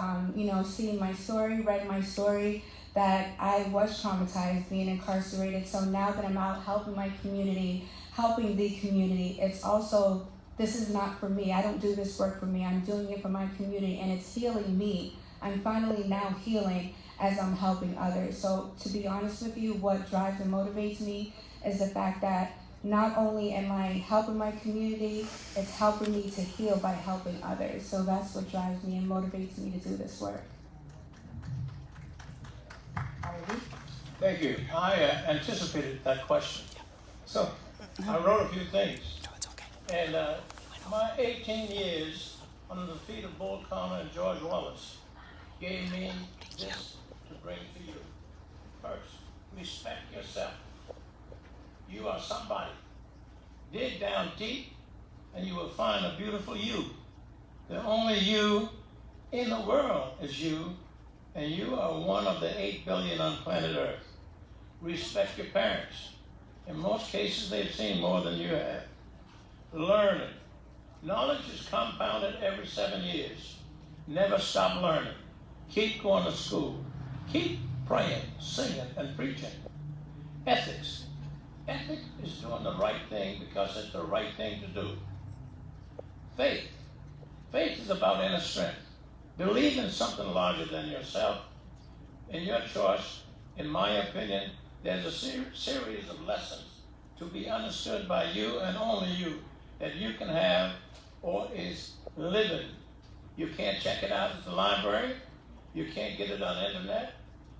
seen my story, read my story, that I was traumatized being incarcerated. So now that I'm out helping my community, helping the community, it's also, this is not for me. I don't do this work for me. I'm doing it for my community, and it's healing me. I'm finally now healing as I'm helping others. So to be honest with you, what drives and motivates me is the fact that not only am I helping my community, it's helping me to heal by helping others. So that's what drives me and motivates me to do this work. Thank you. I anticipated that question. So I wrote a few things. And my 18 years under the feet of Bull Connor and George Wallace gave me this to bring to you. First, respect yourself. You are somebody. Dig down deep and you will find a beautiful you. The only you in the world is you, and you are one of the 8 billion on planet Earth. Respect your parents. In most cases, they've seen more than you have. Learning. Knowledge is compounded every 7 years. Never stop learning. Keep going to school. Keep praying, singing, and preaching. Ethics. Ethics is doing the right thing because it's the right thing to do. Faith. Faith is about inner strength. Believe in something larger than yourself. In your choice, in my opinion, there's a series of lessons to be understood by you and only you that you can have or is living. You can't check it out at the library. You can't get it on the internet,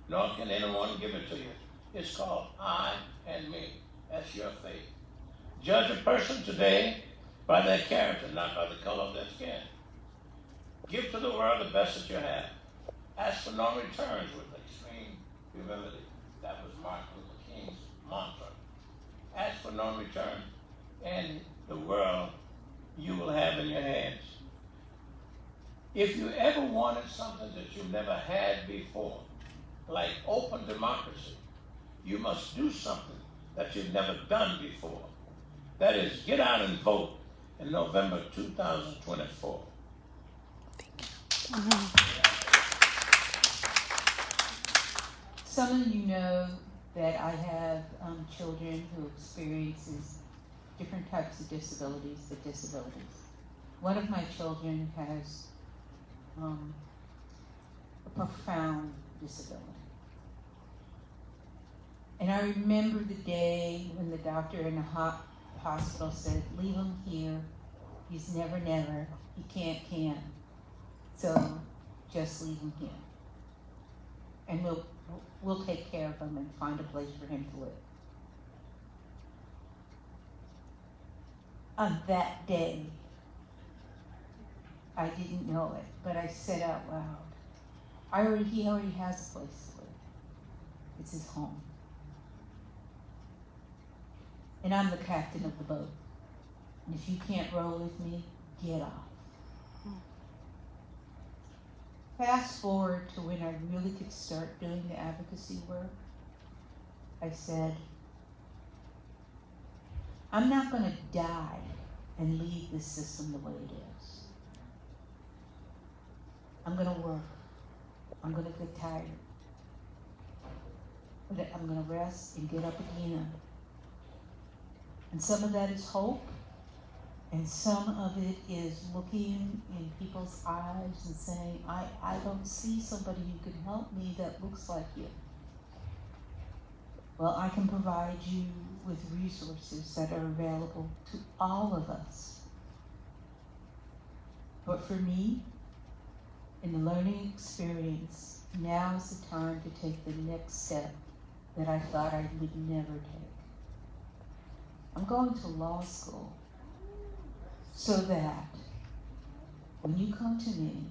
nor can anyone give it to you. It's called I and me. That's your faith. Judge a person today by their character, not by the color of their skin. Give to the world the best that you have. Ask for no returns with extreme humility. That was Martin Luther King's mantra. Ask for no return, and the world you will have in your hands. If you ever wanted something that you never had before, like open democracy, you must do something that you've never done before. That is, get out and vote in November 2024. Some of you know that I have children who experiences different types of disabilities. One of my children has a profound disability. And I remember the day when the doctor in the hospital said, leave him here. He's never, he can't. So just leave him here. And we'll take care of him and find a place for him to live. On that day, I didn't know it, but I said out loud, he already has a place to live. It's his home. And I'm the captain of the boat. And if you can't row with me, get off. Fast forward to when I really could start doing the advocacy work. I said, I'm not going to die and leave this system the way it is. I'm going to work. I'm going to get tired. But I'm going to rest and get up again. And some of that is hope, and some of it is looking in people's eyes and saying, I don't see somebody who can help me that looks like you. Well, I can provide you with resources that are available to all of us. But for me, in the learning experience, now is the time to take the next step that I thought I would never take. I'm going to law school so that when you come to me,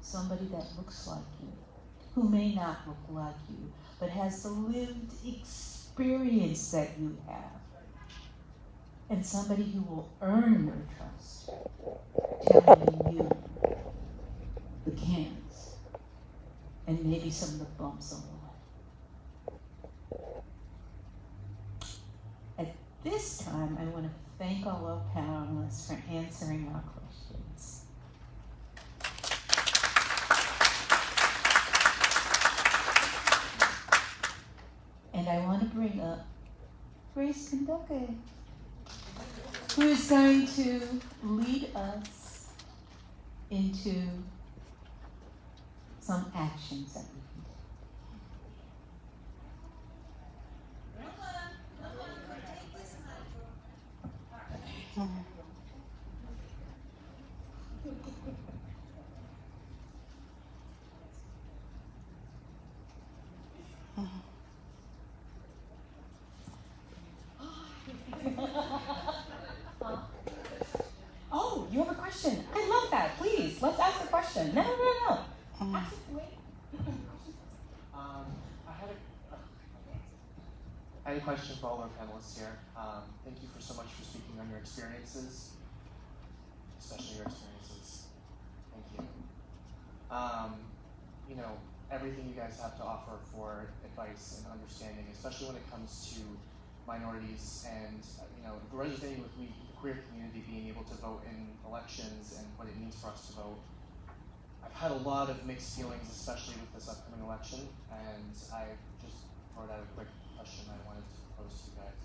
somebody that looks like you, who may not look like you, but has the lived experience that you have, and somebody who will earn your trust, telling you the cans and maybe some of the bumps on the way. This time, I want to thank all our panelists for answering our questions. And I want to bring up Grace Kenducky, who is going to lead us into some actions that we can take. Oh, you have a question? I love that. Please, let's ask the question. No. I had a question for all our panelists here. Thank you so much for speaking on your experiences, especially your experiences. Thank you. Everything you guys have to offer for advice and understanding, especially when it comes to minorities and, the resonating with me, the queer community being able to vote in elections and what it means for us to vote. I've had a lot of mixed feelings, especially with this upcoming election, and I just wrote out a quick question I wanted to pose to you guys.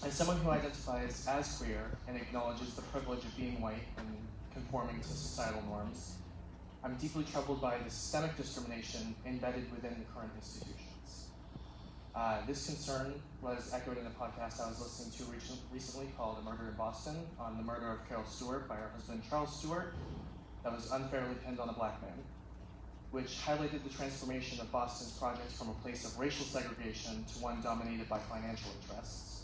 As someone who identifies as queer and acknowledges the privilege of being white and conforming to societal norms, I'm deeply troubled by the systemic discrimination embedded within the current institutions. This concern was echoed in a podcast I was listening to recently called A Murder in Boston on the murder of Carol Stewart by her husband Charles Stewart that was unfairly pinned on a black man, which highlighted the transformation of Boston's project from a place of racial segregation to one dominated by financial interests.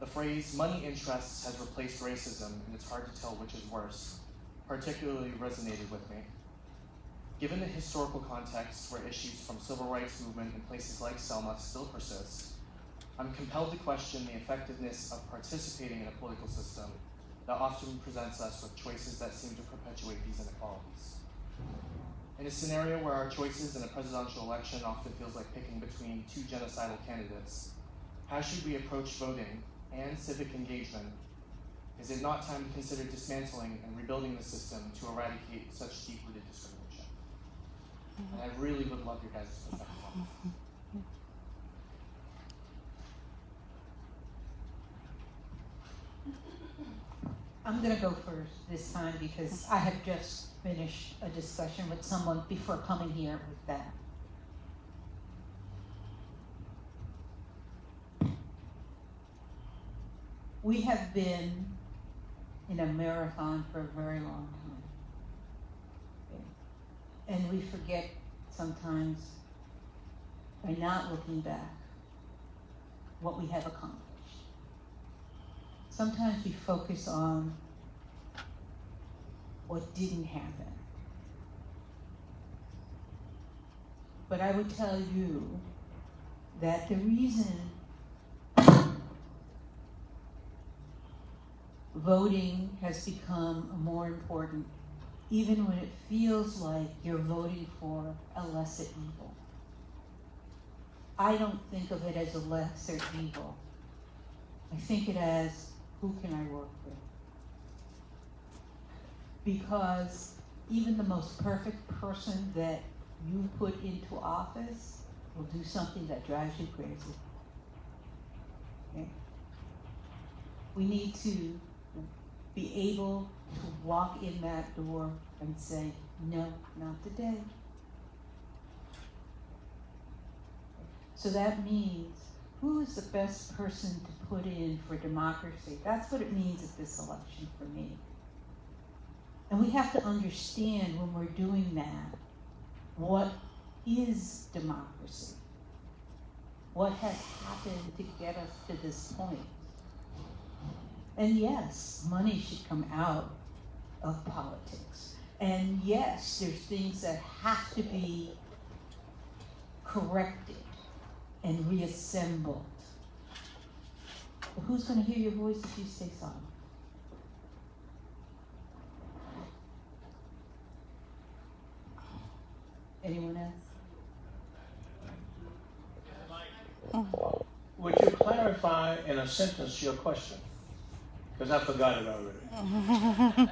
The phrase money interests has replaced racism, and it's hard to tell which is worse, particularly resonated with me. Given the historical context where issues from civil rights movement in places like Selma still persist, I'm compelled to question the effectiveness of participating in a political system that often presents us with choices that seem to perpetuate these inequalities. In a scenario where our choices in a presidential election often feels like picking between two genocidal candidates, how should we approach voting and civic engagement? Is it not time to consider dismantling and rebuilding the system to eradicate such deep-rooted discrimination? And I really would love your guys' perspective on that. I'm going to go first this time because I have just finished a discussion with someone before coming here with that. We have been in a marathon for a very long time. Okay. And we forget sometimes, by not looking back, what we have accomplished. Sometimes we focus on what didn't happen. But I would tell you that the reason voting has become more important, even when it feels like you're voting for a lesser evil. I don't think of it as a lesser evil. I think it as, who can I work with? Because even the most perfect person that you put into office will do something that drives you crazy. Okay? We need to be able to walk in that door and say, no, not today. So that means, who is the best person to put in for democracy? That's what it means at this election for me. And we have to understand when we're doing that, what is democracy? What has happened to get us to this point? And yes, money should come out of politics. And yes, there's things that have to be corrected and reassembled. But who's going to hear your voice if you stay silent? Anyone else? Would you clarify in a sentence your question? Because I forgot it already.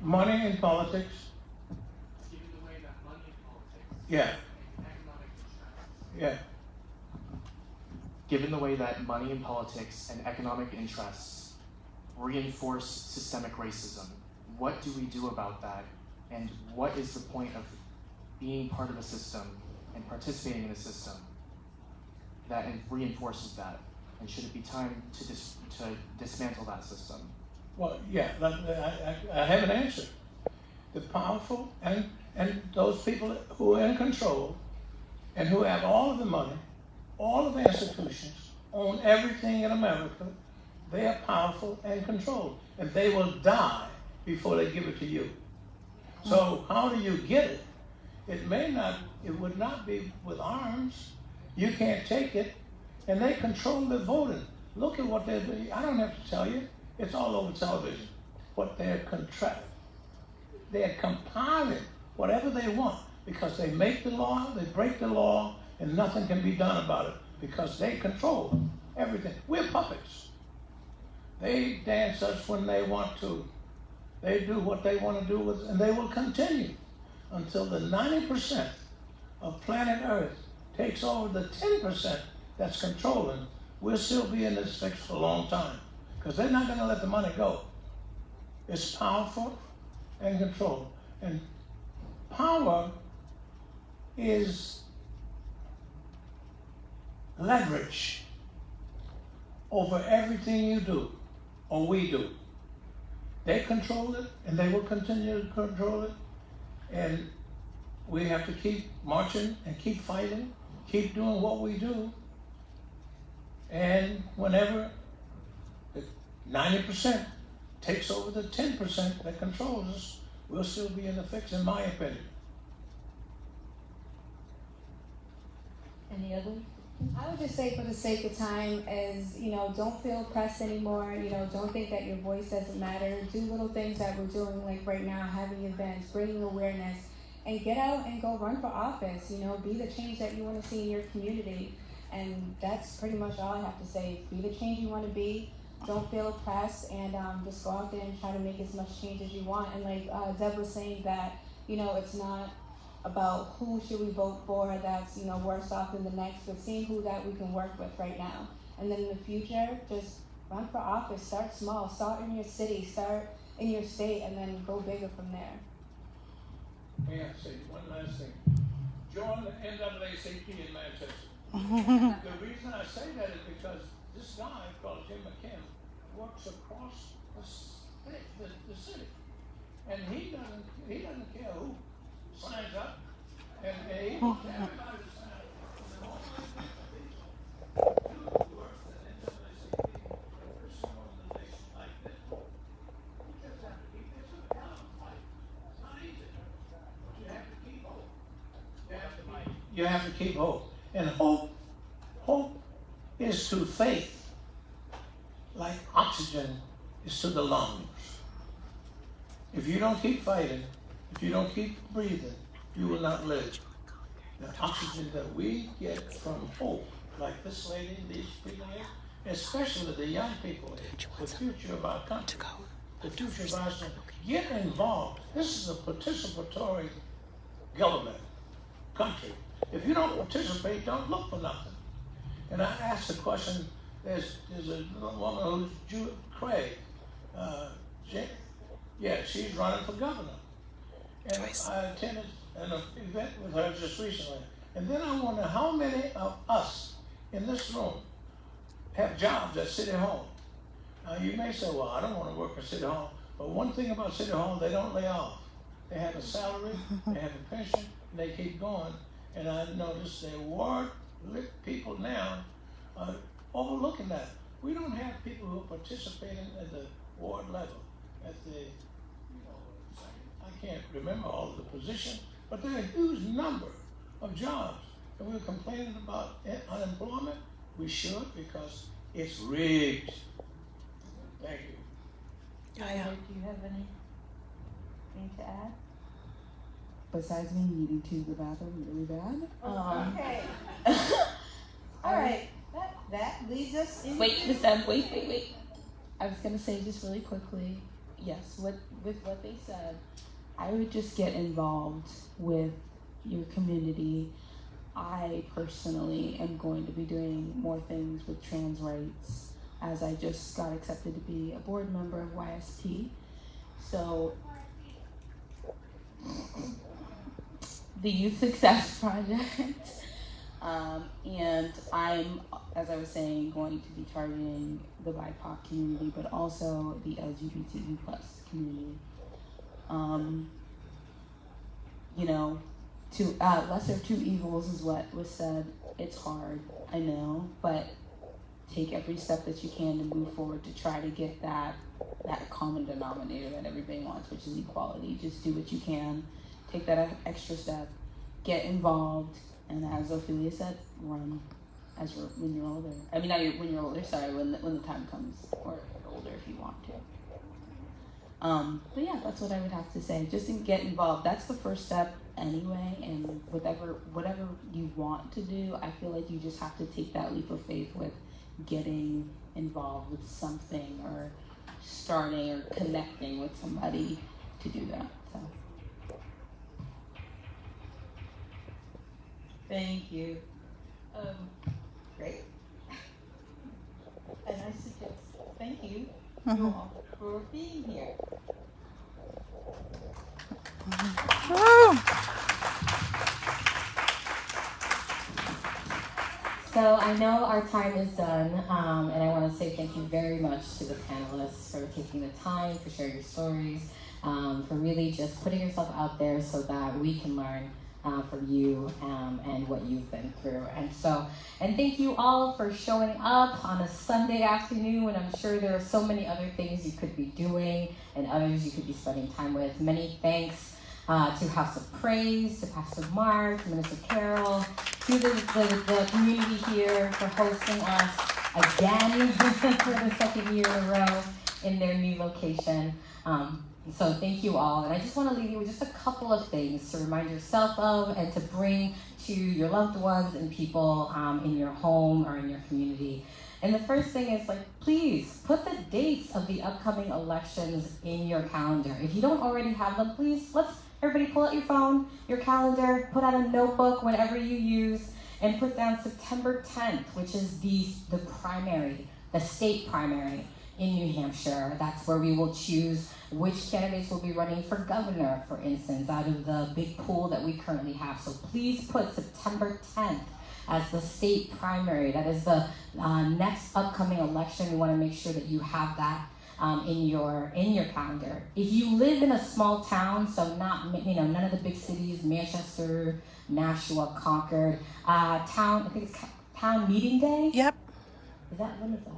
Money in politics? Given the way that money in politics Yeah. and economic interests. Yeah. Given the way that money in politics and economic interests reinforce systemic racism, what do we do about that? And what is the point of being part of a system and participating in a system that reinforces that? And should it be time to dismantle that system? Well, yeah, I have an answer. The powerful and those people who are in control and who have all of the money, all of the institutions, own everything in America, they are powerful and controlled. And they will die before they give it to you. So how do you get it? It would not be with arms. You can't take it. And they control the voting. Look at what they're doing. I don't have to tell you. It's all over television. What they're compiling whatever they want because they make the law, they break the law, and nothing can be done about it because they control everything. We're puppets. They dance us when they want to. They do what they want to do and they will continue until the 90% of planet Earth takes over the 10% that's controlling. We'll still be in this fix for a long time because they're not going to let the money go. It's powerful and control. And power is leverage over everything you do or we do. They control it and they will continue to control it. And we have to keep marching and keep fighting, keep doing what we do. And whenever the 90% takes over the 10% that controls us, we'll still be in the fix, in my opinion. Any others? I would just say, for the sake of time, is, don't feel oppressed anymore. Don't think that your voice doesn't matter. Do little things that we're doing, like right now, having events, bringing awareness, and get out and go run for office. Be the change that you want to see in your community. And that's pretty much all I have to say. Be the change you want to be. Don't feel oppressed, and just go out there and try to make as much change as you want. And like Deb was saying, that it's not about who should we vote for that's worse off than the next, but seeing who that we can work with right now. And then in the future, just run for office. Start small. Start in your city. Start in your state, and then go bigger from there. May I say one last thing? Join the NAACP in Manchester. The reason I say that is because this guy called Jim McKim works across the city, and he doesn't care who signs up, and he wants everybody to sign up. You have to keep hope. And hope is to faith, like oxygen is to the lungs. If you don't keep fighting, if you don't keep breathing, you will not live. The oxygen that we get from hope, like this lady, these people here, especially the young people here, the future of our country, the future of our country, get involved. This is a participatory government, country. If you don't participate, don't look for nothing. And I asked the question, there's a woman who's Craig, she's running for governor. And I attended an event with her just recently. And then I wonder how many of us in this room have jobs at City Hall. Now you may say, well, I don't want to work at City Hall. But one thing about City Hall, they don't lay off. They have a salary, they have a pension, and they keep going. And I noticed the ward people now are overlooking that. We don't have people who are participating at the ward level, at the, I can't remember all of the positions, but there are a huge number of jobs. And we're complaining about unemployment. We should, because it's rigged. Thank you. Yeah. Do you have anything to add? Besides me needing to use the bathroom really bad. Okay. All right. That leads us into... Wait. I was gonna say just really quickly, yes, with what they said, I would just get involved with your community. I personally am going to be doing more things with trans rights, as I just got accepted to be a board member of YSP. So the Youth Success Project, And I'm, as I was saying, going to be targeting the BIPOC community, but also the LGBTQ plus community. You know, lesser of two evils is what was said. It's hard, I know, but take every step that you can to move forward to try to get that common denominator that everybody wants, which is equality. Just do what you can, take that extra step, get involved, and as Ophelia said, run when you're older. I mean, not when you're older, sorry, when the time comes, or older if you want to. But yeah, that's what I would have to say. Just to get involved. That's the first step anyway, and whatever you want to do, I feel like you just have to take that leap of faith with getting involved with something or starting or connecting with somebody to do that. So. Thank you. Great. And I suggest thank you all for being here. So I know our time is done, and I want to say thank you very much to the panelists for taking the time, for sharing your stories, for really just putting yourself out there so that we can learn from you and what you've been through. And thank you all for showing up on a Sunday afternoon when I'm sure there are so many other things you could be doing and others you could be spending time with. Many thanks to House of Praise, to Pastor Mark, to Minister Carol, to the community here for hosting us again for the second year in a row in their new location. So thank you all. And I just want to leave you with just a couple of things to remind yourself of and to bring to your loved ones and people in your home or in your community. And the first thing is, please put the dates of the upcoming elections in your calendar. If you don't already have them, please, everybody pull out your phone, your calendar, put out a notebook, whatever you use, and put down September 10th, which is the primary, the state primary in New Hampshire. That's where we will choose which candidates will be running for governor, for instance, out of the big pool that we currently have. So please put September 10th as the state primary. That is the next upcoming election. We want to make sure that you have that in your calendar. If you live in a small town, so none of the big cities, Manchester, Nashua, Concord, I think it's town meeting day. Yep. When is that?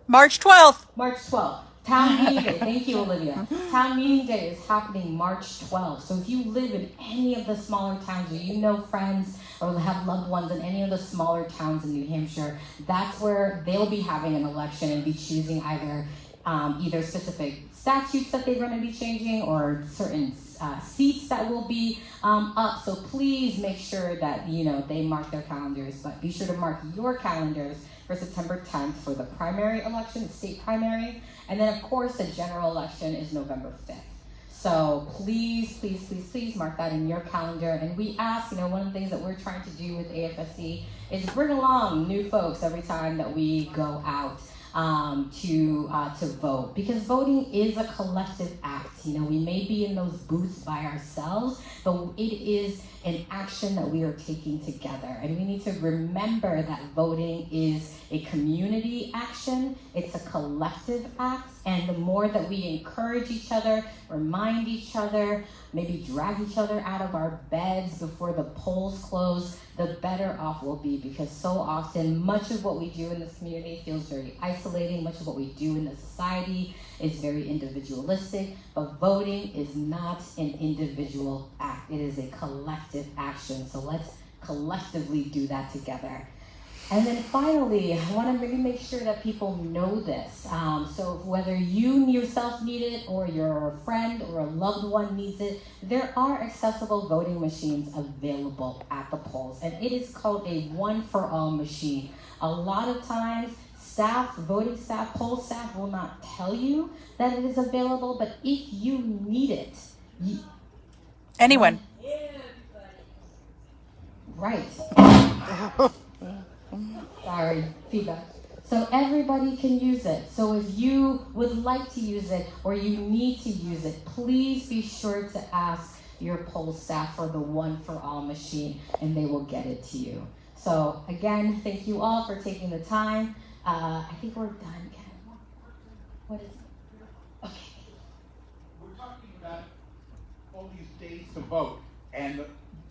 March 12th. March 12th. Town meeting day. Thank you, Olivia. Town meeting day is happening March 12th. So if you live in any of the smaller towns, or you know friends or have loved ones in any of the smaller towns in New Hampshire, that's where they'll be having an election and be choosing either specific statutes that they're going to be changing or certain seats that will be up. So please make sure that they mark their calendars, but be sure to mark your calendars for September 10th for the primary election, the state primary, and then of course the general election is November 5th. So please, please, please, please mark that in your calendar. And we ask, one of the things that we're trying to do with AFSC is bring along new folks every time that we go out to vote, because voting is a collective act. We may be in those booths by ourselves, but it is an action that we are taking together. And we need to remember that voting is a community action. It's a collective act. And the more that we encourage each other, remind each other, maybe drag each other out of our beds before the polls close, the better off we'll be, because so often much of what we do in this community feels very isolating. Much of what we do in the society is very individualistic, but voting is not an individual act. It is a collective action. So let's collectively do that together. And then finally, I want to really make sure that people know this. So whether you yourself need it or your friend or a loved one needs it, there are accessible voting machines available at the polls. And it is called a one-for-all machine. A lot of times, voting staff, poll staff will not tell you that it is available, but if you need it, anyone. Right. Sorry, feedback. So everybody can use it. So if you would like to use it or you need to use it, please be sure to ask your poll staff for the One for All machine, and they will get it to you. So again, thank you all for taking the time. I think we're done, Ken. What is it? Okay. We're talking about all these days to vote, and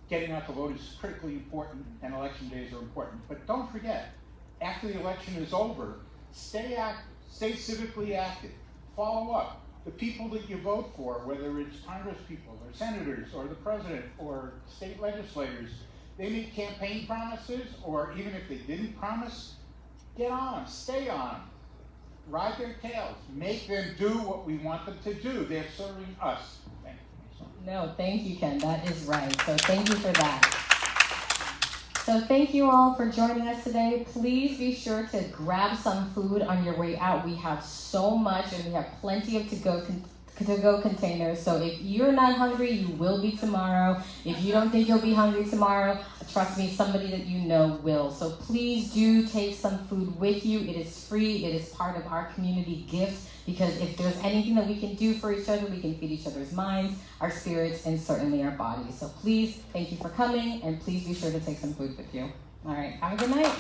getting out to vote is critically important, and election days are important. But don't forget, after the election is over, stay active, stay civically active, follow up. The people that you vote for, whether it's Congress people or senators or the president or state legislators, they make campaign promises, or even if they didn't promise, get on, stay on, ride their tails, make them do what we want them to do. They're serving us. Thank you. No, thank you, Ken. That is right. So thank you for that. So thank you all for joining us today. Please be sure to grab some food on your way out. We have so much, and we have plenty of to-go containers. So if you're not hungry, you will be tomorrow. If you don't think you'll be hungry tomorrow, trust me, somebody that you know will. So please do take some food with you. It is free. It is part of our community gift, because if there's anything that we can do for each other, we can feed each other's minds, our spirits, and certainly our bodies. So please, thank you for coming, and please be sure to take some food with you. All right, have a good night.